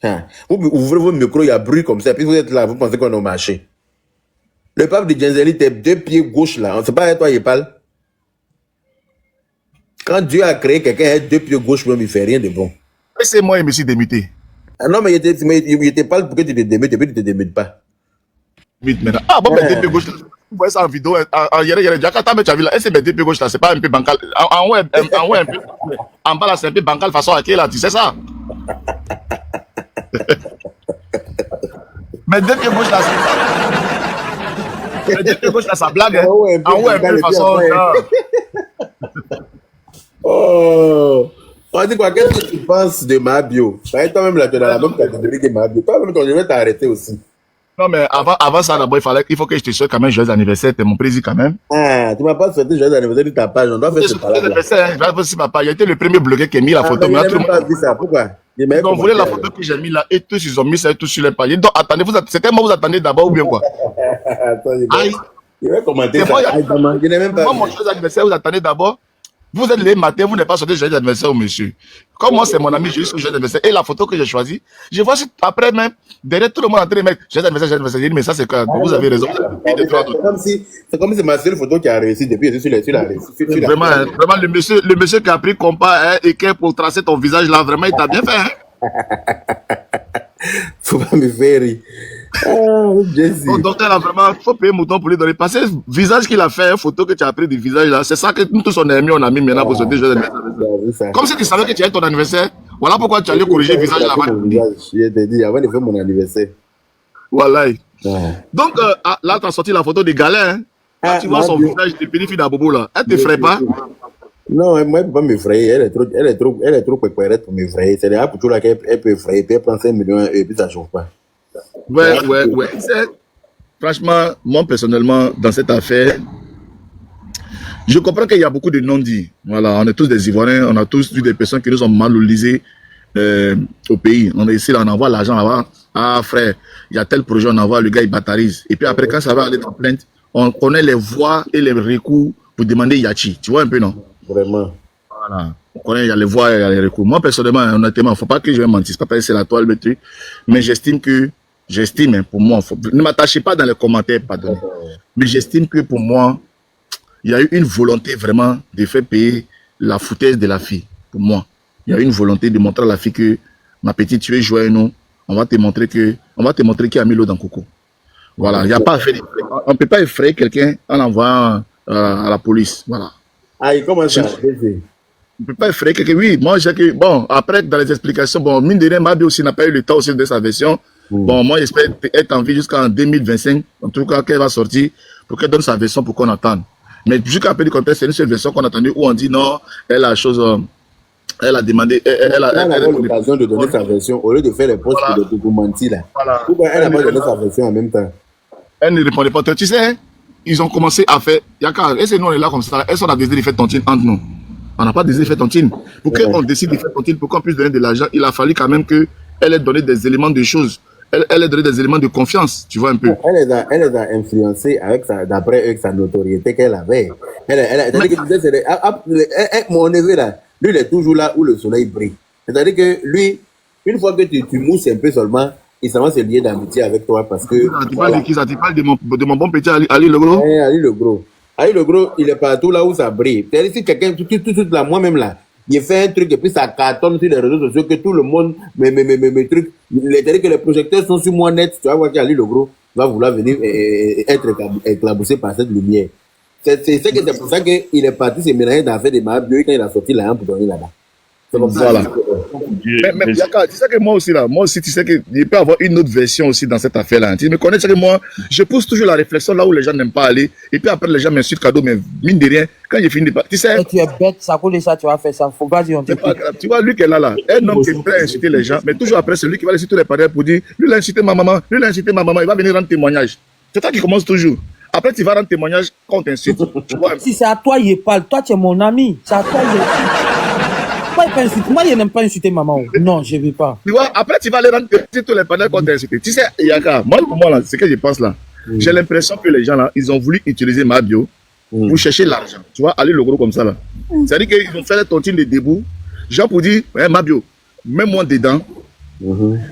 Hein. Vous ouvrez votre micro, il y a bruit comme ça, puis vous êtes là, vous pensez qu'on est au marché. Le pape de Genzeli, tes 2 pieds gauche là, on ne sait pas à toi il parle. Quand Dieu a créé quelqu'un avec 2 pieds gauche, même il ne fait rien de bon. C'est moi, je me suis démuté. Ah non, mais il te parle pour que tu te démutes, et puis tu ne te démutes pas. Ah bon, mais 2 pieds gauche là. Vous voyez ça en vidéo, Jakarta, mais tu as vu là, est-ce que mes 2 pieds gauche là, c'est pas un peu bancal? En haut, un peu. En bas là, c'est un peu bancal façon à qui là, tu sais ça? Mais 2 pieds gauche là, c'est. Mais 2 pieds gauche là, ça blague. Hein? En haut, un peu façon. Oh! On dit quoi? Qu'est-ce que tu penses de Mabio? Toi-même là, tu es dans la même catégorie que Mabio. Toi-même, je vais t'arrêter aussi. Non, mais avant ça, d'abord, il faut que je te souhaite quand même joyeux anniversaire. T'es mon président quand même. Ah, tu m'as pas souhaité joyeux anniversaire de ta page. On doit faire ce parage. Je vais faire ma page. Il a été le premier blogueur qui a mis la photo. Mais je n'ai pas vu ça. Pourquoi? Donc, vous voulez la photo que j'ai mis là et tous, ils ont mis ça et tout sur les pages. Donc, attendez, c'était moi, vous attendez d'abord ou bien quoi? Attends, Il va commenter C'est ça. moi, Je n'ai même pas moi, vu. mon joyeux anniversaire, vous attendez d'abord. Vous êtes les matins, vous n'avez pas sorti joyeux anniversaire au monsieur. Comme moi, c'est mon ami, j'ai eu ce joyeux anniversaire. Et la photo que j'ai choisie, je vois après même, derrière tout le monde en train de mettre joyeux anniversaire, joyeux anniversaire. J'ai dit, mais ça, c'est quoi? Vous avez raison. C'est comme si ma seule photo qui a réussi depuis, c'est sur la Vraiment, hein, vraiment, le monsieur qui a pris compas et qui pour tracer ton visage là, vraiment, il t'a bien fait. Hein? Faut pas me faire rire. Oh, Jésus. Donc, docteur, là, vraiment, il faut payer mouton pour lui donner. Parce que le visage qu'il a fait, une photo que tu as pris du visage là, c'est ça que nous tous on a mis, on a mis maintenant pour se dire joyeux anniversaire. Comme si tu savais que tu avais ton anniversaire, voilà pourquoi tu allais corriger le visage là-bas. Je t'ai dit, avant de faire mon anniversaire. Voilà. Donc, là, tu as sorti la photo de Galin. Hein? Quand tu vois son visage de pédophile d'Abobo là, elle te ferait pas? Non, moi, elle ne peut pas m'effrayer. Elle est trop préparée pour m'effrayer. C'est là pour tout là qu'elle peut effrayer. Puis elle prend 5 millions et puis ça ne chauffe pas. Ouais. Franchement, moi, personnellement, dans cette affaire, je comprends qu'il y a beaucoup de non-dits. Voilà, on est tous des Ivoiriens, on a tous vu des personnes qui nous ont malolisés au pays. On est ici, là, on envoie l'argent là-bas. Ah, frère, il y a tel projet, on envoie, le gars, il batarise. Et puis après, quand ça va aller en plainte, on connaît les voies et les recours pour demander Yachi. Tu vois un peu, non? Vraiment. Voilà. On connaît, il y a les voies et il y a les recours. Moi, personnellement, honnêtement, il ne faut pas que je mentisse. C'est pas parce que c'est la toile, le truc. Mais j'estime, hein, pour moi, ne m'attachez pas dans les commentaires, pardon. Mais j'estime que pour moi, il y a eu une volonté vraiment de faire payer la foutaise de la fille. Pour moi, il y a eu une volonté de montrer à la fille que, ma petite, tu es joyeux, non? On va te montrer qui a mis l'eau dans le coco. Voilà. Il y a pas à faire. On ne peut pas effrayer quelqu'un en envoyant à la police. Voilà. Ah, il commence à on ne peut pas effrayer quelqu'un. Oui, moi, j'ai que, bon, après, dans les explications, bon, mine de rien, Mabi aussi n'a pas eu le temps aussi de sa version. Bon, moi, j'espère être en vie jusqu'en 2025. En tout cas, qu'elle va sortir pour qu'elle donne sa version pour qu'on entende. Mais jusqu'à peu du contexte, c'est une seule version qu'on a entendue où on dit non, elle a chose, elle a demandé, elle a eu l'occasion de donner sa version au lieu de faire les posts de Documenty là. Voilà. Pourquoi elle n'a pas donné sa version en même temps? Elle ne répondait pas. Tu sais, ils ont commencé à faire. Yaka, et c'est nous, on est là comme ça. Est-ce qu'on a décidé de faire tontine entre nous? On n'a pas décidé de faire tontine. Pour qu'on décide de faire tontine, pour qu'on puisse donner de l'argent, il a fallu quand même qu'elle ait donné des éléments de choses. Elle a donné des éléments de confiance, tu vois un peu. Elle les a influencés avec d'après eux, sa notoriété qu'elle avait. Mon neveu là, lui il est toujours là où le soleil brille. C'est-à-dire que lui, une fois que tu mousses un peu seulement, il s'en va se lier d'amitié avec toi parce que. Tu parles de qui ça? Tu parles de mon bon petit Ali le Gros? Ali le Gros. Ali le Gros, il est partout là où ça brille. C'est-à-dire si quelqu'un, tout là, moi-même là, il fait un truc et puis ça cartonne sur les réseaux sociaux que tout le monde, mes trucs, c'est-à-dire que les projecteurs sont sur moi net, tu vas voir qu'Ali le Gros va vouloir venir être éclaboussé par cette lumière. C'est pour ça qu'il est parti se mélanger dans l'affaire des Mabio quand il a sorti la pour donner là-bas. C'est comme ça. Voilà. Mais Yaka, tu sais que moi aussi, tu sais qu'il peut y avoir une autre version aussi dans cette affaire-là. Tu me connais, tu sais que moi, je pousse toujours la réflexion là où les gens n'aiment pas aller. Et puis après, les gens m'insultent cadeau, mais mine de rien, quand j'ai fini de tu sais. Tu es bête, ça coule ça, tu vas faire ça. Faut pas dire, on te tu vois, lui qui est là, un homme qui est prêt à insulter les gens, mais toujours après, c'est lui qui va laisser tous les parents pour dire, lui, il a insulté ma maman, il va venir rendre témoignage. C'est toi qui commence toujours. Après, tu vas rendre témoignage quand on t'insulte. Si c'est à toi, il parle. Toi, tu es mon ami. C'est à toi, moi, il n'aime pas insulter maman. Non, je ne vais pas. Tu vois, après, tu vas aller rendre tous les panels quand tu insulté. Tu sais, Yaka, moi, pour moi, là, c'est ce que je pense là. J'ai l'impression que les gens là, ils ont voulu utiliser ma bio pour chercher l'argent. Tu vois, aller le gros comme ça là. C'est-à-dire qu'ils ont fait la tontine de debout. Genre pour dire, ouais, ma bio, mets-moi dedans,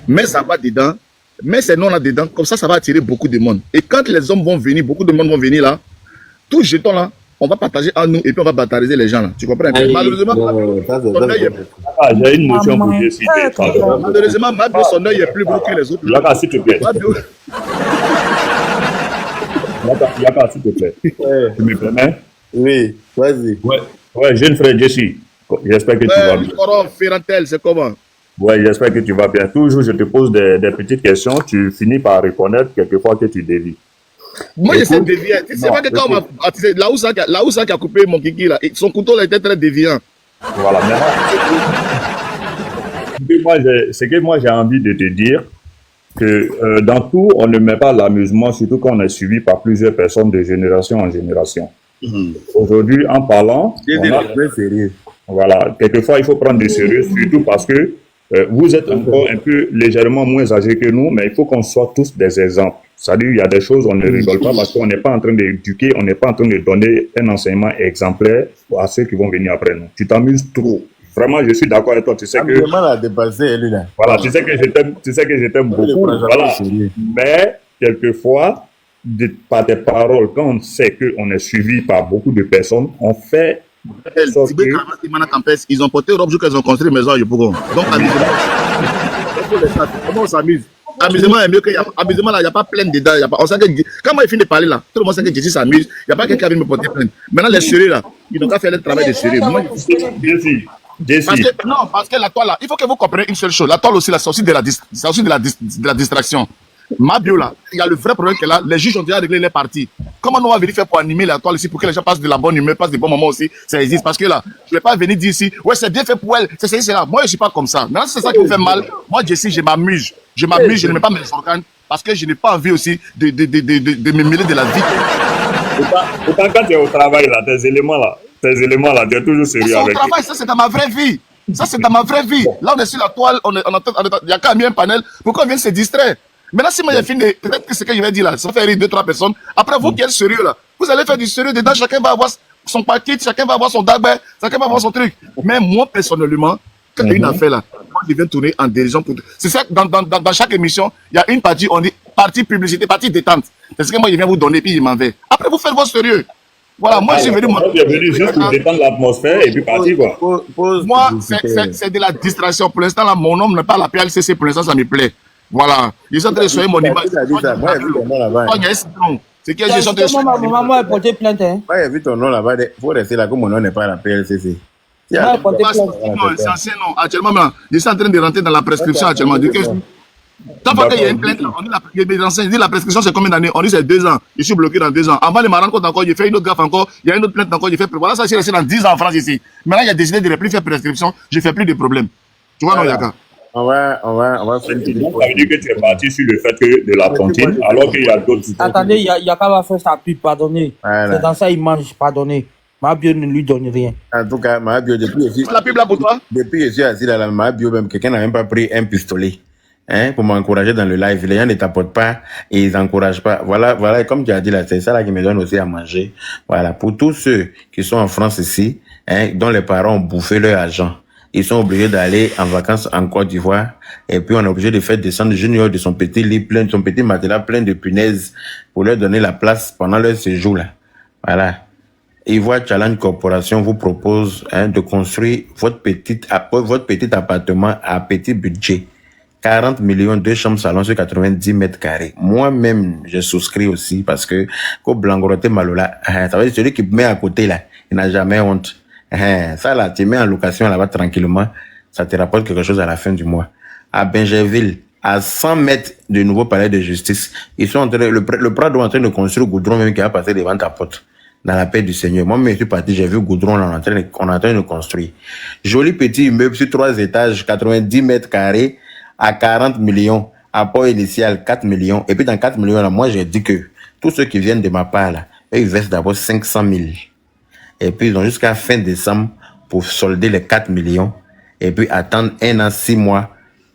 mets ça va dedans, mets ces noms là dedans. Comme ça va attirer beaucoup de monde. Et quand les hommes vont venir, beaucoup de monde vont venir là, tous jetons là, on va partager en nous et puis on va baptiser les gens là. Tu comprends? Malheureusement, j'ai une motion pour décider. Malheureusement, Mabio, son œil est plus gros que les autres. Yaka, s'il te plaît. Yaka, s'il te plaît. Tu me permets? Oui, vas-y. Ouais, jeune frère Jesse. J'espère que tu vas bien. Ferrantel, c'est comment? Ouais, j'espère que tu vas bien. Toujours, je te pose des petites questions. Tu finis par reconnaître quelquefois que tu dévies. Moi, je sais dévier. Tu sais pas que quand on m'a attisé, là où ça qui a coupé mon kiki, là, son couteau là était très déviant. Voilà, ce que moi j'ai envie de te dire, que dans tout, on ne met pas l'amusement, surtout quand on est suivi par plusieurs personnes de génération en génération. Aujourd'hui, en parlant, voilà, quelquefois il faut prendre du sérieux, surtout parce que vous êtes encore un peu légèrement moins âgés que nous, mais il faut qu'on soit tous des exemples. C'est-à-dire, il y a des choses, on ne rigole pas parce qu'on n'est pas en train d'éduquer, on n'est pas en train de donner un enseignement exemplaire à ceux qui vont venir après nous. Tu t'amuses trop. Vraiment, je suis d'accord avec toi. Tu sais que. Voilà, tu sais que je t'aime beaucoup. Voilà. Mais, quelquefois, par tes paroles, quand on sait qu'on est suivi par beaucoup de personnes, on fait. Ils ont porté robe jusqu'à qu'ils ont construit une maison à Yopougon. Donc, comment on s'amuse? Amusement est mieux que amusement là, il n'y a pas plein dedans. On sait que quand moi il finit de parler là, tout le monde sait que Jessie s'amuse. Il n'y a pas quelqu'un qui vient me porter plainte. Maintenant les sérieux là, ils n'ont qu'à faire le travail de sérieux. Parce que la toile là, il faut que vous compreniez une seule chose. La toile aussi là, c'est aussi de la distraction. Ma bio là, il y a le vrai problème que là, les juges ont déjà réglé les parties. Comment nous on va venir faire pour animer la toile ici, pour que les gens passent de la bonne humeur, passent de bons moments aussi, ça existe. Parce que là, je ne vais pas venir dire ici, ouais, c'est bien fait pour elle, c'est là. Moi, je ne suis pas comme ça. Maintenant, c'est ça qui me fait mal. Moi, Jessie, je m'amuse. Je ne mets pas mes organes parce que je n'ai pas envie aussi de me mêler de la vie. Pourtant, quand tu es au travail là, tes éléments là, tu es toujours sérieux avec eux. Au travail, ça c'est dans ma vraie vie. Ça c'est dans ma vraie vie. Là, on est sur la toile, il y a quand même un panel. Pourquoi on vient se distraire? Maintenant, si moi j'ai fini, peut-être que ce que je vais dire là, ça fait rire 2-3 personnes. Après, vous qui êtes sérieux là, vous allez faire du sérieux dedans, chacun va avoir son paquet, chacun va avoir son dagbe, chacun va avoir son truc. Mais moi, personnellement, quand il y a une affaire là, moi je viens tourner en dirigeant pour. C'est ça que dans chaque émission, il y a une partie, on dit partie publicité, partie détente. C'est ce que moi je viens vous donner, puis je m'en vais. Après, vous faites votre sérieux. Voilà, moi je suis venu. Moi, je suis venu juste pour détendre l'atmosphère et puis partir quoi. Moi, c'est de la distraction. Pour l'instant, là, mon nom n'est pas la PLCC, pour l'instant, ça me plaît. Voilà. Ils sont en train de soigner mon image. C'est que j'ai chanté. Maman a porté plainte. Hein. Ouais, j'ai vu ton nom là-bas. Il faut rester là comme mon nom n'est pas à la PLCC. C'est ancien nom. Actuellement, je suis en train de rentrer dans la prescription actuellement. Tant qu'il y a une plainte, on dit la prescription c'est combien d'années? On dit c'est 2 ans. Je suis bloqué dans 2 ans. Avant de me rendre compte encore, j'ai fait une autre gaffe encore. Il y a une autre plainte encore. J'ai fait. Voilà, ça, je suis resté dans 10 ans en France ici. Maintenant, il a décidé de ne plus faire prescription. Je ne fais plus de problème. Tu vois, non, Yaka? On va faire une petite. Ça veut dire que tu es parti sur le fait que de la tontine, alors qu'il y a d'autres. Attendez, Yaka va faire sa pub, pardonnez. Voilà. C'est dans ça il mange, pardonnez. Mabio ne lui donne rien. En tout cas, Mabio, depuis la pub là pour toi? Depuis que je suis assis là, Mabio, même quelqu'un n'a même pas pris un pistolet. Hein, pour m'encourager dans le live. Les gens ne t'apportent pas et ils n'encouragent pas. Voilà, et comme tu as dit là, c'est ça là qui me donne aussi à manger. Voilà, pour tous ceux qui sont en France ici, hein, dont les parents ont bouffé leur argent, ils sont obligés d'aller en vacances en Côte d'Ivoire et puis on est obligé de faire descendre Junior de son petit lit plein, de son petit matelas plein de punaises pour leur donner la place pendant leur séjour là. Voilà. Ivoire Challenge Corporation vous propose de construire votre petit appartement à petit budget. 40 millions, 2 chambres salon sur 90 mètres carrés. Moi-même, je souscris aussi parce que, comme Blangorote Malola, ça veut dire celui qui met à côté là, il n'a jamais honte. Ça là, tu mets en location là-bas tranquillement, ça te rapporte quelque chose à la fin du mois. À Benjerville, à 100 mètres du nouveau palais de justice, ils sont en train, le Prado est en train de construire Goudron même qui va passer devant ta porte. Dans la paix du Seigneur. Moi, je suis parti, j'ai vu Goudron, on est en train de construire. Joli petit immeuble sur 3 étages, 90 mètres carrés, à 40 millions, apport initial 4 millions. Et puis dans 4 millions, là, moi, j'ai dit que tous ceux qui viennent de ma part, là, eux, ils versent d'abord 500 000. Et puis, ils ont jusqu'à fin décembre pour solder les 4 millions. Et puis, attendre 1 an, 6 mois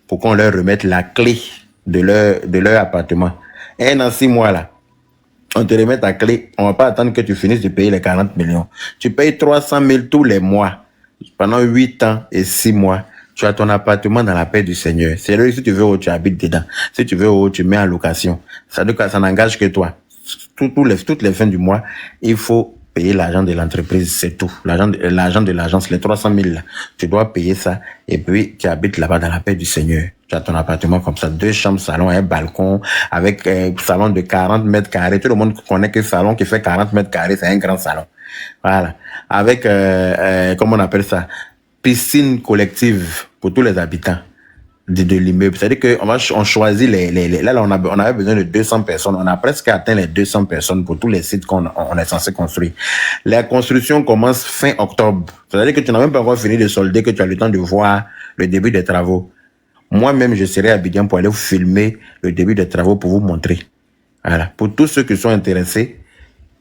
pour qu'on leur remette la clé de leur appartement. 1 an, 6 mois, là. On te remet ta clé. On va pas attendre que tu finisses de payer les 40 millions. Tu payes 300 000 tous les mois. Pendant 8 ans et 6 mois. Tu as ton appartement dans la paix du Seigneur. C'est là, si tu veux où tu habites dedans. Si tu veux où tu mets en location. Ça n'engage que toi. Toutes les fins du mois, il faut payer l'argent de l'entreprise, c'est tout. L'argent de l'agence, les 300 000 là. Tu dois payer ça. Et puis, tu habites là-bas dans la paix du Seigneur. Tu as ton appartement comme ça, 2 chambres, salon, un balcon, avec salon de 40 mètres carrés. Tout le monde connaît que salon qui fait 40 mètres carrés, c'est un grand salon. Voilà. Avec, comment on appelle ça? Piscine collective pour tous les habitants de l'immeuble. C'est-à-dire qu'on choisit là, on avait besoin de 200 personnes. On a presque atteint les 200 personnes pour tous les sites qu'on est censé construire. La construction commence fin octobre. C'est-à-dire que tu n'as même pas encore fini de solder, que tu as le temps de voir le début des travaux. Moi-même, je serai à Abidjan pour aller vous filmer le début des travaux pour vous montrer. Voilà. Pour tous ceux qui sont intéressés,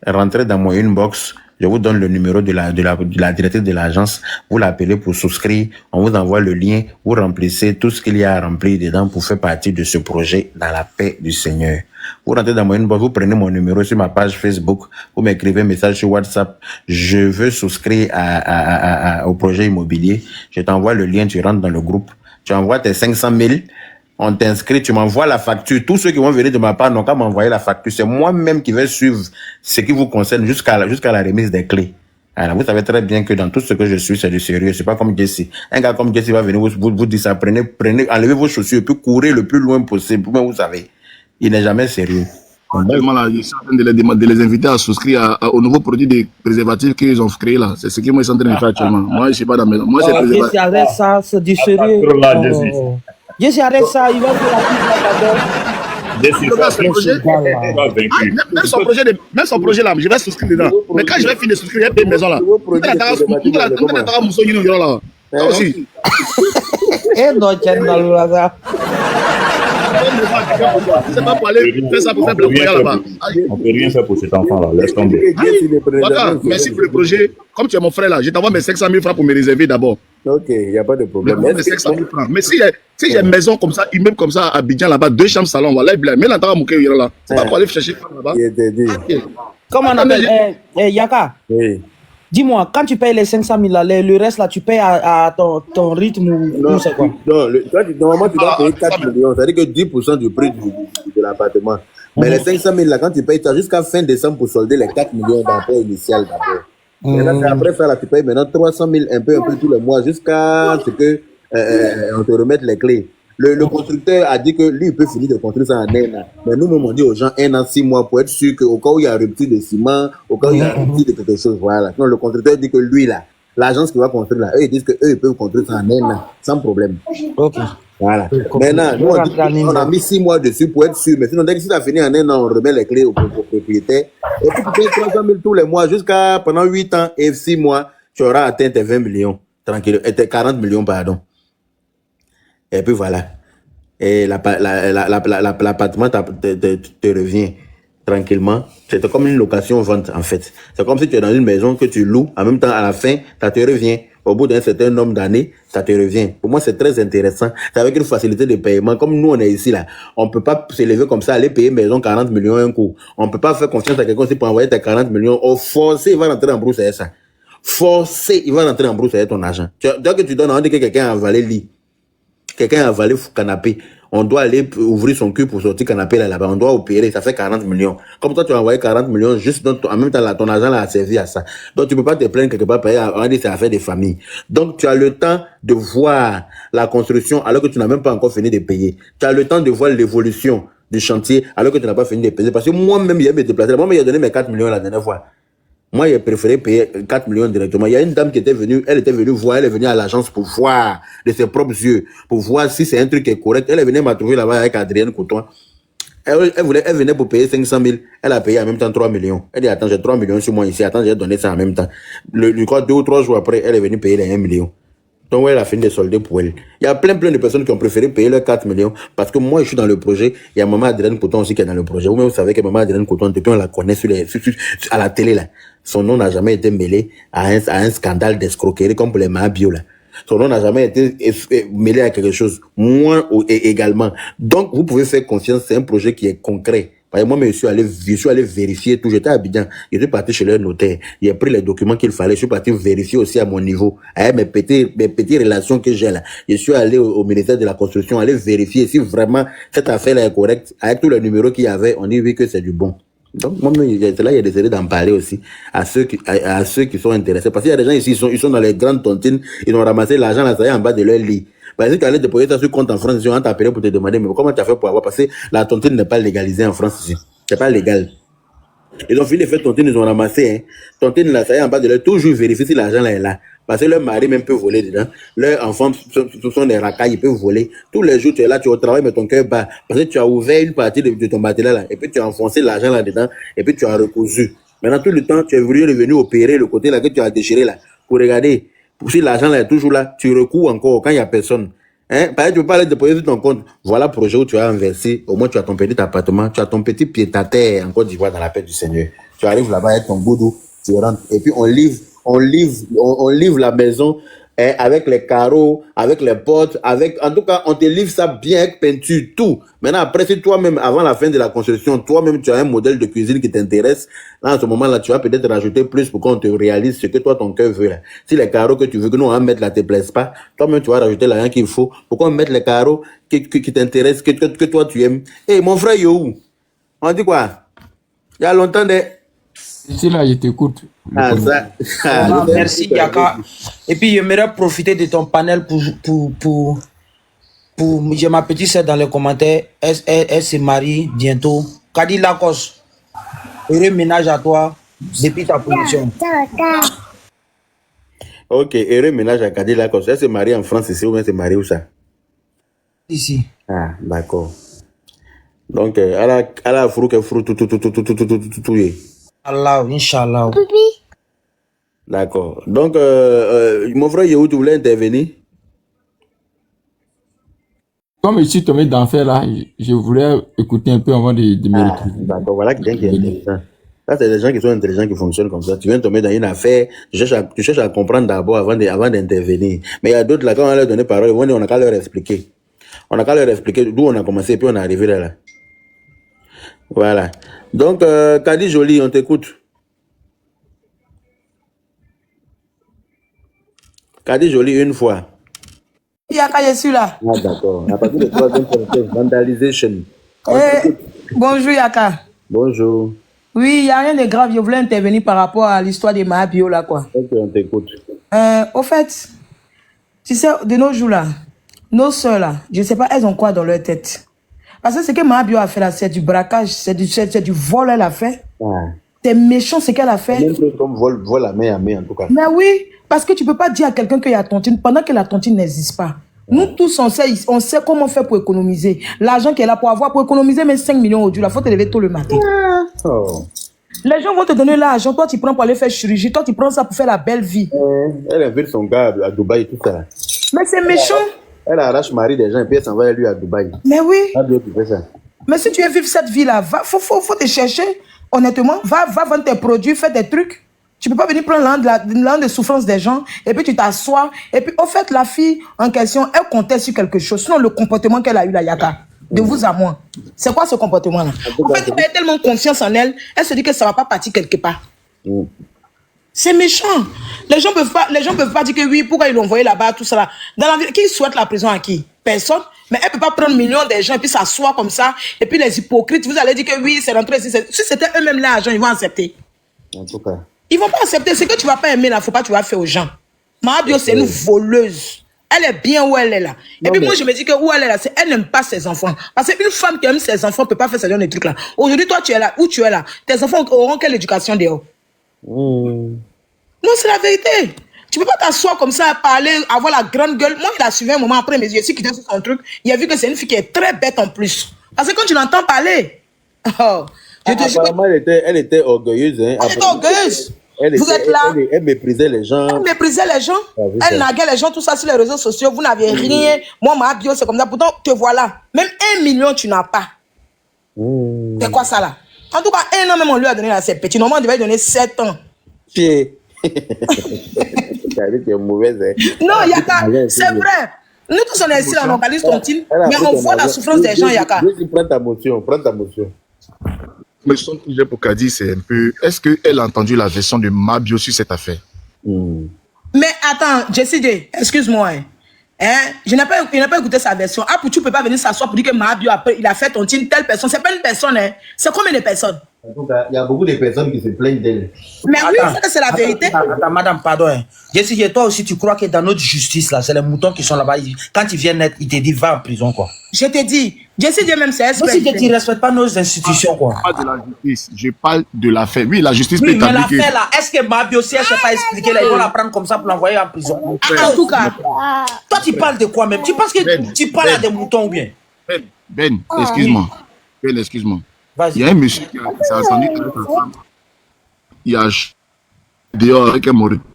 rentrez dans mon inbox. Je vous donne le numéro de la directrice de l'agence. Vous l'appelez pour souscrire. On vous envoie le lien. Vous remplissez tout ce qu'il y a à remplir dedans pour faire partie de ce projet dans la paix du Seigneur. Vous rentrez dans mon inbox, vous prenez mon numéro sur ma page Facebook, vous m'écrivez un message sur WhatsApp. Je veux souscrire au projet immobilier. Je t'envoie le lien, tu rentres dans le groupe. Tu envoies tes 500 000. On t'inscrit, tu m'envoies la facture. Tous ceux qui vont venir de ma part n'ont qu'à m'envoyer la facture. C'est moi-même qui vais suivre ce qui vous concerne jusqu'à la remise des clés. Alors, vous savez très bien que dans tout ce que je suis, c'est du sérieux. C'est pas comme Jesse. Un gars comme Jesse va venir vous dire ça. Prenez, enlevez vos chaussures et puis courez le plus loin possible. Vous savez, il n'est jamais sérieux. Actuellement, là, je suis en train de les inviter à souscrire au nouveau produit de préservatifs qu'ils ont créé là. C'est ce qu'ils sont en train de faire actuellement. Moi, je ne suis pas dans la maison. Moi, c'est préservatif. Jesse, arrête ça, c'est du sérieux. Jesse, arrête ça, il va faire la pub Même son projet là, je vais souscrire dedans. Mais quand je vais finir de souscrire, il y a une maison là. Eh non, tiens, dans le hasard. C'est pas pour aller faire ça pour faire bloquer là-bas. On peut rien faire pour cet enfant-là, laisse tomber. Merci pour le projet. Comme tu es mon frère là, je t'envoie mes 500 000 francs pour me réserver d'abord. Ok, il n'y a pas de problème. Mais si j'ai une maison comme ça, immeuble comme ça à Abidjan là-bas, 2 chambres salon, voilà, mais là, t'as mouké là. C'est pas pour aller chercher là-bas. Comment on appelle Yaka? Oui. Dis-moi, quand tu payes les 500 000 là, le reste là, tu payes à ton rythme ou c'est quoi? Non, normalement tu dois payer 4 millions, c'est-à-dire que 10% du prix de l'appartement. Mais les 500 000 là, quand tu payes, tu as jusqu'à fin décembre pour solder les 4 millions d'emprunt initial d'abord. Maintenant, après ça, là, tu payes maintenant 300 000 un peu tous les mois jusqu'à ce que on te remette les clés. Le constructeur a dit que lui, il peut finir de construire ça en 1 an. Mais nous, on dit aux gens 1 an, 6 mois pour être sûr qu'au cas où il y a rupture de ciment, au cas où il y a rupture de quelque chose, voilà. Non, le constructeur dit que lui, là, l'agence qui va construire là, eux, ils disent qu'eux, ils peuvent construire ça en 1 an, sans problème. Ok. Voilà. Maintenant, nous, on a mis 6 mois dessus pour être sûr. Mais sinon, dès que si ça finit en 1 an, on remet les clés au propriétaire. Et puis, tu payes 300 000 tous les mois jusqu'à pendant 8 ans et 6 mois, tu auras atteint tes 20 millions. Tranquille. Et tes 40 millions, pardon. Et puis voilà. Et l'appartement te revient tranquillement. C'est comme une location-vente, en fait. C'est comme si tu es dans une maison que tu loues. En même temps, à la fin, ça te revient. Au bout d'un certain nombre d'années, ça te revient. Pour moi, c'est très intéressant. C'est avec une facilité de paiement. Comme nous, on est ici, là. On peut pas s'élever comme ça, aller payer une maison 40 millions un coup. On peut pas faire confiance à quelqu'un pour envoyer tes 40 millions. Oh, forcé, il va rentrer en brousse avec ça. Forcé, il va rentrer en brousse avec ton argent. Dès que tu donnes, on dit que quelqu'un a avalé le lit. Quelqu'un a avalé le canapé. On doit aller ouvrir son cul pour sortir canapé là-bas. On doit opérer. Ça fait 40 millions. Comme toi, tu as envoyé 40 millions juste en même temps, là, ton argent là, a servi à ça. Donc, tu peux pas te plaindre quelque part, on dit c'est affaire des familles. Donc, tu as le temps de voir la construction alors que tu n'as même pas encore fini de payer. Tu as le temps de voir l'évolution du chantier alors que tu n'as pas fini de payer. Parce que moi-même, il y a me déplacé. Moi-même, il a donné mes 4 millions la dernière fois. Moi, j'ai préféré payer 4 millions directement. Il y a une dame qui était venue, elle était venue voir, elle est venue à l'agence pour voir de ses propres yeux, pour voir si c'est un truc qui est correct. Elle est venue m'a trouvé là-bas avec Adrienne Couton. Elle venait pour payer 500 000. Elle a payé en même temps 3 millions. Elle dit, attends, j'ai 3 millions sur moi ici. Attends, j'ai donné ça en même temps. Je crois 2 ou 3 jours après, elle est venue payer les 1 million. Donc, elle a fini de solder pour elle. Il y a plein de personnes qui ont préféré payer leurs 4 millions parce que moi, je suis dans le projet. Il y a maman Adrienne Couton aussi qui est dans le projet. Vous savez que maman Adrienne Couton, depuis on la connaît à la télé, là. Son nom n'a jamais été mêlé à un scandale d'escroquerie comme pour les Mahabio, là. Son nom n'a jamais été mêlé à quelque chose. Moi également. Donc, vous pouvez faire confiance. C'est un projet qui est concret. Par exemple, moi, je suis allé vérifier tout. J'étais à Abidjan. J'étais parti chez le notaire. J'ai pris les documents qu'il fallait. Je suis parti vérifier aussi à mon niveau. Avec mes petites relations que j'ai là. Je suis allé au ministère de la Construction, aller vérifier si vraiment cette affaire-là est correcte. Avec tous les numéros qu'il y avait, on dit oui que c'est du bon. Donc, moi, là, il a décidé d'en parler aussi à ceux qui sont intéressés. Parce qu'il y a des gens ici, ils sont dans les grandes tontines, ils ont ramassé l'argent là, ça y est en bas de leur lit. Par exemple, tu allais déposer ça sur compte en France, ils ont t'appelé pour te demander, mais comment tu as fait pour avoir, parce que la tontine n'est pas légalisée en France ici. C'est pas légal. Ils ont fini de faire tontine, ils ont ramassé, hein. Tontine là, ça y est en bas de leur, toujours vérifier si l'argent là est là. Parce que leur mari même peut voler dedans. Leurs enfants sont des racailles, ils peuvent voler. Tous les jours, tu es là, tu es au travail, mais ton cœur bat. Parce que tu as ouvert une partie de ton matériel là, et puis tu as enfoncé l'argent là-dedans, et puis tu as recousu. Maintenant, tout le temps, tu es revenu opérer le côté là que tu as déchiré là, pour regarder. Si l'argent là est toujours là, tu recours encore quand il n'y a personne. Hein? Par exemple, tu peux pas aller déposer sur ton compte. Voilà le projet où tu as investi. Au moins, tu as ton petit appartement, tu as ton petit pied-à-terre en Côte d'Ivoire dans la paix du Seigneur. Tu arrives là-bas avec ton boudou, tu rentres. Et puis, on livre la maison hein, avec les carreaux, avec les portes, en tout cas, on te livre ça bien avec peinture, tout. Maintenant, après, si toi-même, avant la fin de la construction, toi-même, tu as un modèle de cuisine qui t'intéresse, là, en ce moment-là, tu vas peut-être rajouter plus pour qu'on te réalise ce que toi, ton cœur veut, là. Si les carreaux que tu veux que nous, on va mettre là, te plaisent pas, toi-même, tu vas rajouter l'argent qu'il faut pour qu'on mette les carreaux qui t'intéressent, que toi, tu aimes. Eh, mon frère, yo, on dit quoi? Il y a longtemps de... Ici, là, je t'écoute. Ah, ça. Merci, Yaka. Et puis, j'aimerais profiter de ton panel pour j'ai ma petite sœur dans les commentaires. Elle se marie bientôt. Kadi Lakos, heureux ménage à toi depuis ta position. Ok, heureux ménage à Kadi Lakos. Elle se marie en France ici ou bien se marie où ça? Ici. Ah, d'accord. Donc, elle a frou tout. Allah, Inch'Allah. D'accord. Donc, mon frère Yehou, tu voulais intervenir? Comme je suis tombé d'enfer là, je voulais écouter un peu avant de me retrouver. D'accord, voilà quelqu'un qui est intelligent. Là, c'est des gens qui sont intelligents qui fonctionnent comme ça. Tu viens tomber dans une affaire, tu cherches à comprendre d'abord avant d'intervenir. Mais il y a d'autres là, quand on leur donne parole, on n'a qu'à leur expliquer. On n'a qu'à leur expliquer d'où on a commencé et puis on est arrivé là. Voilà. Donc, Kadi Jolie, on t'écoute. Kadi Jolie, une fois. Yaka, je suis là. Ah, d'accord. À partir de 3e vandalisation. Bonjour, Yaka. Bonjour. Oui, il n'y a rien de grave. Je voulais intervenir par rapport à l'histoire de Mahabio, là, quoi. Ok, on t'écoute. Au fait, tu sais, de nos jours, là, nos soeurs, là, je ne sais pas, elles ont quoi dans leur tête. Parce que ce que Mahabio a fait, là, c'est du braquage, c'est du vol, elle a fait. Ah. C'est méchant, ce qu'elle a fait. Même comme vol à main, en tout cas. Mais oui, parce que tu ne peux pas dire à quelqu'un qu'il y a tontine pendant que la tontine n'existe pas. Nous tous, on sait comment faire pour économiser. L'argent qu'elle a pour économiser mes 5 millions aujourd'hui, il faut te lever tôt le matin. Oh. Les gens vont te donner l'argent, toi tu prends pour aller faire chirurgie, toi tu prends ça pour faire la belle vie. Elle invite son gars à Dubaï, tout ça. Mais c'est méchant. Elle arrache mari des gens et puis elle s'en va lui à Dubaï. Mais oui. Ça. Mais si tu veux vivre cette vie-là, faut te chercher, honnêtement. Va vendre tes produits, fais des trucs. Tu ne peux pas venir prendre l'an de souffrance des gens et puis tu t'assois. Et puis, au fait, la fille en question, elle comptait sur quelque chose. Sinon, le comportement qu'elle a eu, la Yaka, de vous à moi, c'est quoi ce comportement-là? En fait, elle a tellement confiance en elle, elle se dit que ça ne va pas partir quelque part. C'est méchant. Les gens peuvent pas dire que oui, pourquoi ils l'ont envoyé là-bas, tout ça là. Dans la vie, qui souhaite la prison à qui? Personne. Mais elle ne peut pas prendre millions de gens et puis s'asseoir comme ça. Et puis les hypocrites, vous allez dire que oui, c'est rentré ici. Si c'était eux-mêmes l'argent, ils vont accepter. En tout cas. Ils vont pas accepter. Ce que tu vas pas aimer là, faut pas que tu vas faire aux gens. Mahabio, c'est une voleuse. Elle est bien où elle est là. Et puis moi, je me dis que où elle est là, c'est elle n'aime pas ses enfants. Parce qu'une femme qui aime ses enfants ne peut pas faire ce genre de trucs là. Aujourd'hui, toi, tu es là, où tu es là, tes enfants auront quelle éducation dehors? Non, c'est la vérité. Tu peux pas t'asseoir comme ça, parler, avoir la grande gueule. Moi, il a suivi un moment après, mais je suis quitté sur son truc. Il a vu que c'est une fille qui est très bête en plus. Parce que quand tu l'entends parler, apparemment, elle était orgueilleuse. Hein. Elle était orgueilleuse. Vous êtes là. Elle méprisait les gens. Elle méprisait les gens. Elle naguait les gens, tout ça sur les réseaux sociaux. Vous n'avez rien. Moi, Mahabio, c'est comme ça. Pourtant, te voilà. Même 1 million, tu n'as pas. C'est quoi ça là? En tout cas, 1 an même, on lui a donné là, c'est petit. Normalement, on devait lui donner 7 ans. Tu es mauvaise. Hein. Non, Yaka, c'est vrai. Nous tous, on est ici, on organise tontine, mais on voit la souffrance des gens, Yaka. Prends ta motion, Mais son que j'ai pour Kadi, c'est un peu... Est-ce qu'elle a entendu la version de Mahabio sur cette affaire? Mais attends, Jessie J, excuse-moi. Hein? Je n'ai pas écouté sa version. Ah, tu ne peux pas venir s'asseoir pour dire que Mahabio, il a fait tontine, telle personne. Ce n'est pas une personne. Hein? C'est combien de personnes? En tout cas, il y a beaucoup de personnes qui se plaignent d'elle. Mais oui, c'est la vérité. Attends, madame, pardon. Hein. Jessie, toi aussi, tu crois que dans notre justice, là, c'est les moutons qui sont là-bas. Quand ils viennent naître, ils te disent va en prison, quoi. Je te dis, Jessie J même, c'est exprès. Si tu ne respectes pas nos institutions, quoi. Je parle de la justice, je parle de l'affaire. Oui, la justice peut établir. Mais l'affaire, là, est-ce que Mahabio, si elle ne s'est pas expliqué, là, ils vont la prendre comme ça pour l'envoyer en prison? En tout cas. Toi, tu parles de quoi même? Tu penses que tu parles à des moutons ou bien? Ben, excuse-moi. Ben, excuse-moi. Il y a un monsieur qui s'est attendu avec sa femme. Il a dehors avec un Mauritanien.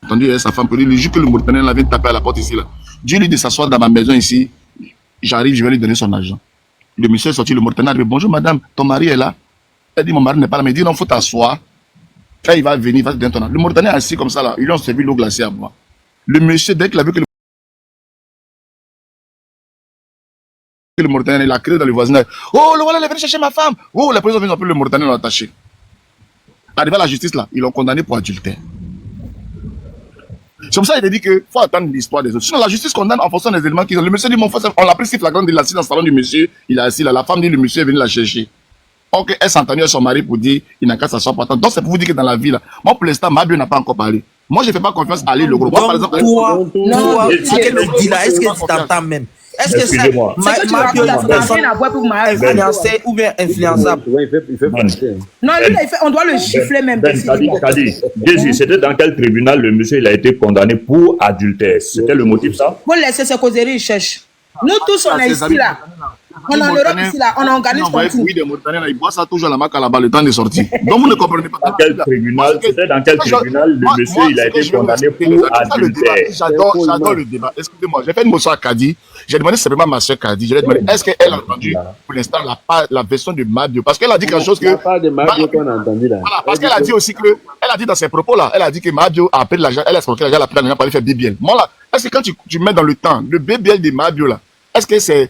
Attendu avec sa femme pour lui. Le jour que le Mauritanien vient taper à la porte ici, là. Dieu lui de s'asseoir dans ma maison ici. J'arrive, je vais lui donner son argent. Le monsieur est sorti, le Mauritanien a dit bonjour madame, ton mari est là. Elle dit mon mari n'est pas là, mais il dit non, il faut t'asseoir. Quand il va venir, il va te donner ton argent. Le Mauritanien est assis comme ça là. Ils lui ont servi l'eau glacée à moi. Le monsieur, dès qu'il a vu que le Mauritanien, il a crié dans le voisinage. Oh, le voilà, il est venu chercher ma femme. Oh, les policiers ont appelé le Mauritanien, l'ont attaché. Arrivé à la justice, là, ils l'ont condamné pour adultère. C'est pour ça qu'il a dit qu'il faut attendre l'histoire des autres. Sinon, la justice condamne en fonction des éléments qu'ils ont. Le monsieur dit, mon frère, on l'a pris si flagrant, il est assis dans le salon du monsieur, il est assis là. La femme dit, le monsieur est venu la chercher. Ok, elle s'est entendue avec son mari pour dire, il n'a qu'à s'asseoir pour attendre. Donc, c'est pour vous dire que dans la vie, là, moi, pour l'instant, Mabio n'a pas encore parlé. Moi, je ne fais pas confiance à Ali, le gros. Moi, par exemple, toi, ce qu'elle me dit là, est-ce que tu t'entends même? Est-ce que c'est Mabio la personne influencée ou bien influençable? Non, lui, on doit le gifler même. Kadi, c'était dans quel tribunal le monsieur il a été condamné pour adultère? C'était le motif, ça? Pour laisser ses causeries, il cherche. Nous tous, on est ici là. On est en Europe ici là, on organise continue. Oui, des Mauritaniens, ils boivent ça toujours à la mac à la balle, le temps de sortie. Donc vous ne comprenez pas. Dans quel tribunal, c'était dans quel tribunal le monsieur il a été condamné pour adultère? J'adore le débat. Excusez-moi, j'ai fait une motion à Kadi. J'ai demandé simplement à ma soeur Kadi. Je lui ai demandé est-ce qu'elle a entendu pour l'instant la version de Mabio? Parce qu'elle a dit quelque chose que. Pas de Mabio qu'on a entendu là. Voilà, parce qu'elle a dit aussi que. Elle a dit dans ses propos là, elle a dit que Mabio a appelé l'argent, elle a escroqué l'argent, elle a pris l'argent pour aller faire BBL. Moi là, est-ce que quand tu mets dans le temps, le BBL de Mabio là, est-ce que c'est.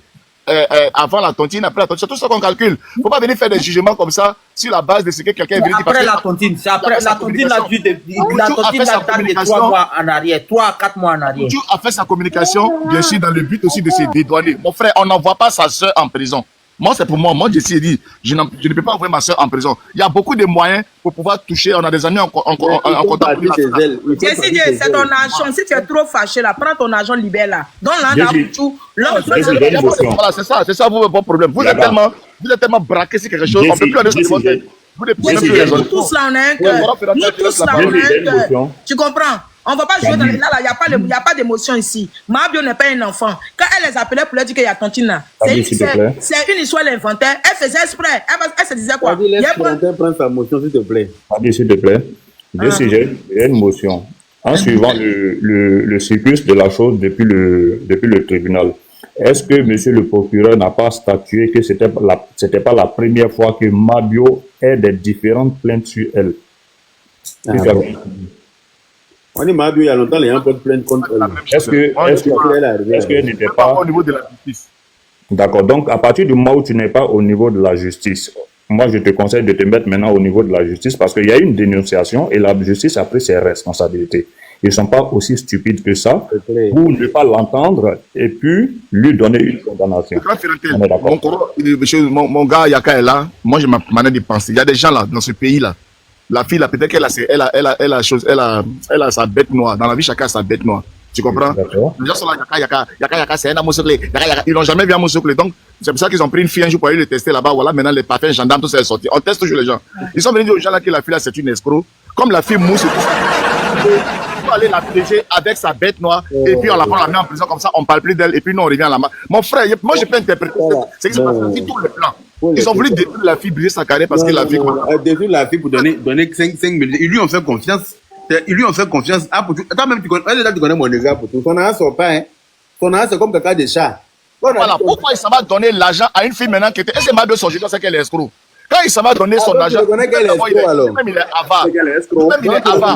Avant la tontine, après la tontine, c'est tout ça qu'on calcule. Faut pas venir faire des jugements comme ça sur la base de ce que quelqu'un est venu dire. Après la tontine, c'est après la tontine la date de 3 mois en arrière, 3 à 4 mois en arrière. Dieu a fait sa communication, bien sûr, dans le but aussi de se dédouaner. Mon frère, on n'envoie pas sa soeur en prison. Moi, c'est pour moi. Moi, je dit, je ne peux pas envoyer ma soeur en prison. Il y a beaucoup de moyens pour pouvoir toucher. On a des amis en contact. C'est ton argent. Si tu es trop fâché là, prends ton argent, libère là. Donne-la tout. Voilà, c'est ça votre problème. Vous êtes tellement braqué sur quelque chose. On ne peut plus aller sur votre. Nous tous là, on a un cœur. Nous tous là, on a un cœur. Tu comprends? On ne va pas jouer dans les... Là, il n'y a pas d'émotion ici. Mabio n'est pas un enfant. Quand elle les appelait pour leur dire qu'il y a tontine là, c'est une histoire d'inventaire. Elle faisait exprès. Elle se disait quoi? Prends sa motion, s'il te plaît. S'il te plaît. J'ai une motion. En suivant le cyclus de la chose depuis le tribunal, est-ce que monsieur le procureur n'a pas statué que c'était pas la première fois que Mabio ait des différentes plaintes sur elle? On dit Mabio, il y a longtemps, les gens peuvent plaindre contre elle. Est-ce qu'elle n'était pas au niveau de la justice? D'accord. Donc, à partir du moment où tu n'es pas au niveau de la justice, moi, je te conseille de te mettre maintenant au niveau de la justice parce qu'il y a une dénonciation et la justice a pris ses responsabilités. Ils ne sont pas aussi stupides que ça pour ne pas l'entendre et puis lui donner une condamnation. Mon gars Yaka est là. Moi, j'ai ma manière de penser. Il y a des gens là, dans ce pays-là. La fille, là, peut-être qu'elle a sa bête noire. Dans la vie, chacun a sa bête noire. Tu comprends? Les gens sont là, Yaka, c'est un amour secret. Ils n'ont jamais vu un amour secret. Donc, c'est pour ça qu'ils ont pris une fille un jour pour aller le tester là-bas. Voilà, maintenant, les parfums, gendarmes, tout ça est sorti. On teste toujours les gens. Ils sont venus dire aux gens là que la fille là, c'est une escroc. Comme la fille mousse, il faut aller la piéger avec sa bête noire. Et puis, on la prend, la met en prison comme ça, on parle plus d'elle. Et puis, nous, on revient à la main. Mon frère, moi, je peux interpréter. C'est que c'est passé tout le plan. Ils ont voulu détruire la fille, briser sa carrière parce que la fille. Détruire la fille pour donner 5 millions. Ils lui ont fait confiance. Toi-même, tu connais mon exemple pour tout. Son argent sort pas, hein. Son argent, c'est comme caca de chat. Voilà, pourquoi il s'en va donner l'argent à une fille maintenant qui était. Est-ce que Mabio, son jeu, c'est qu'elle est escroc? Quand il s'en va donner son argent. Tu connais qu'elle est escroc alors. Même il est avare. Tu connais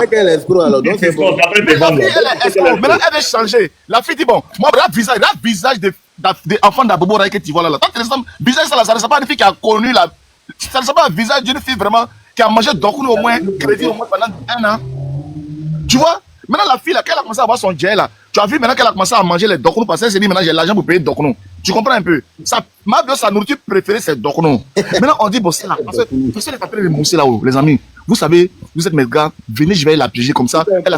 qu'elle est escroc alors. Donc c'est bon. Maintenant, elle veut changer. La fille dit bon, moi, regarde visage d'enfant d'Abobo que tu vois là. Tant que visage, ça ne ressemble pas à une fille qui a connu la. Ça ne ressemble pas à un visage d'une fille vraiment qui a mangé Dokunu au moins, crédit au moins pendant 1 an. Tu vois? Maintenant, la fille là, quand elle a commencé à avoir son jet là, tu as vu maintenant qu'elle a commencé à manger les Dokunu parce qu'elle s'est dit maintenant j'ai l'argent pour payer Dokunu. Tu comprends un peu? Mabio, sa nourriture préférée, c'est Dokunu. Maintenant, on dit, bon, c'est là. Parce que elle est en train de mousser là-haut, les amis. Vous savez, vous êtes mes gars, venez, je vais la piéger comme ça. Elle a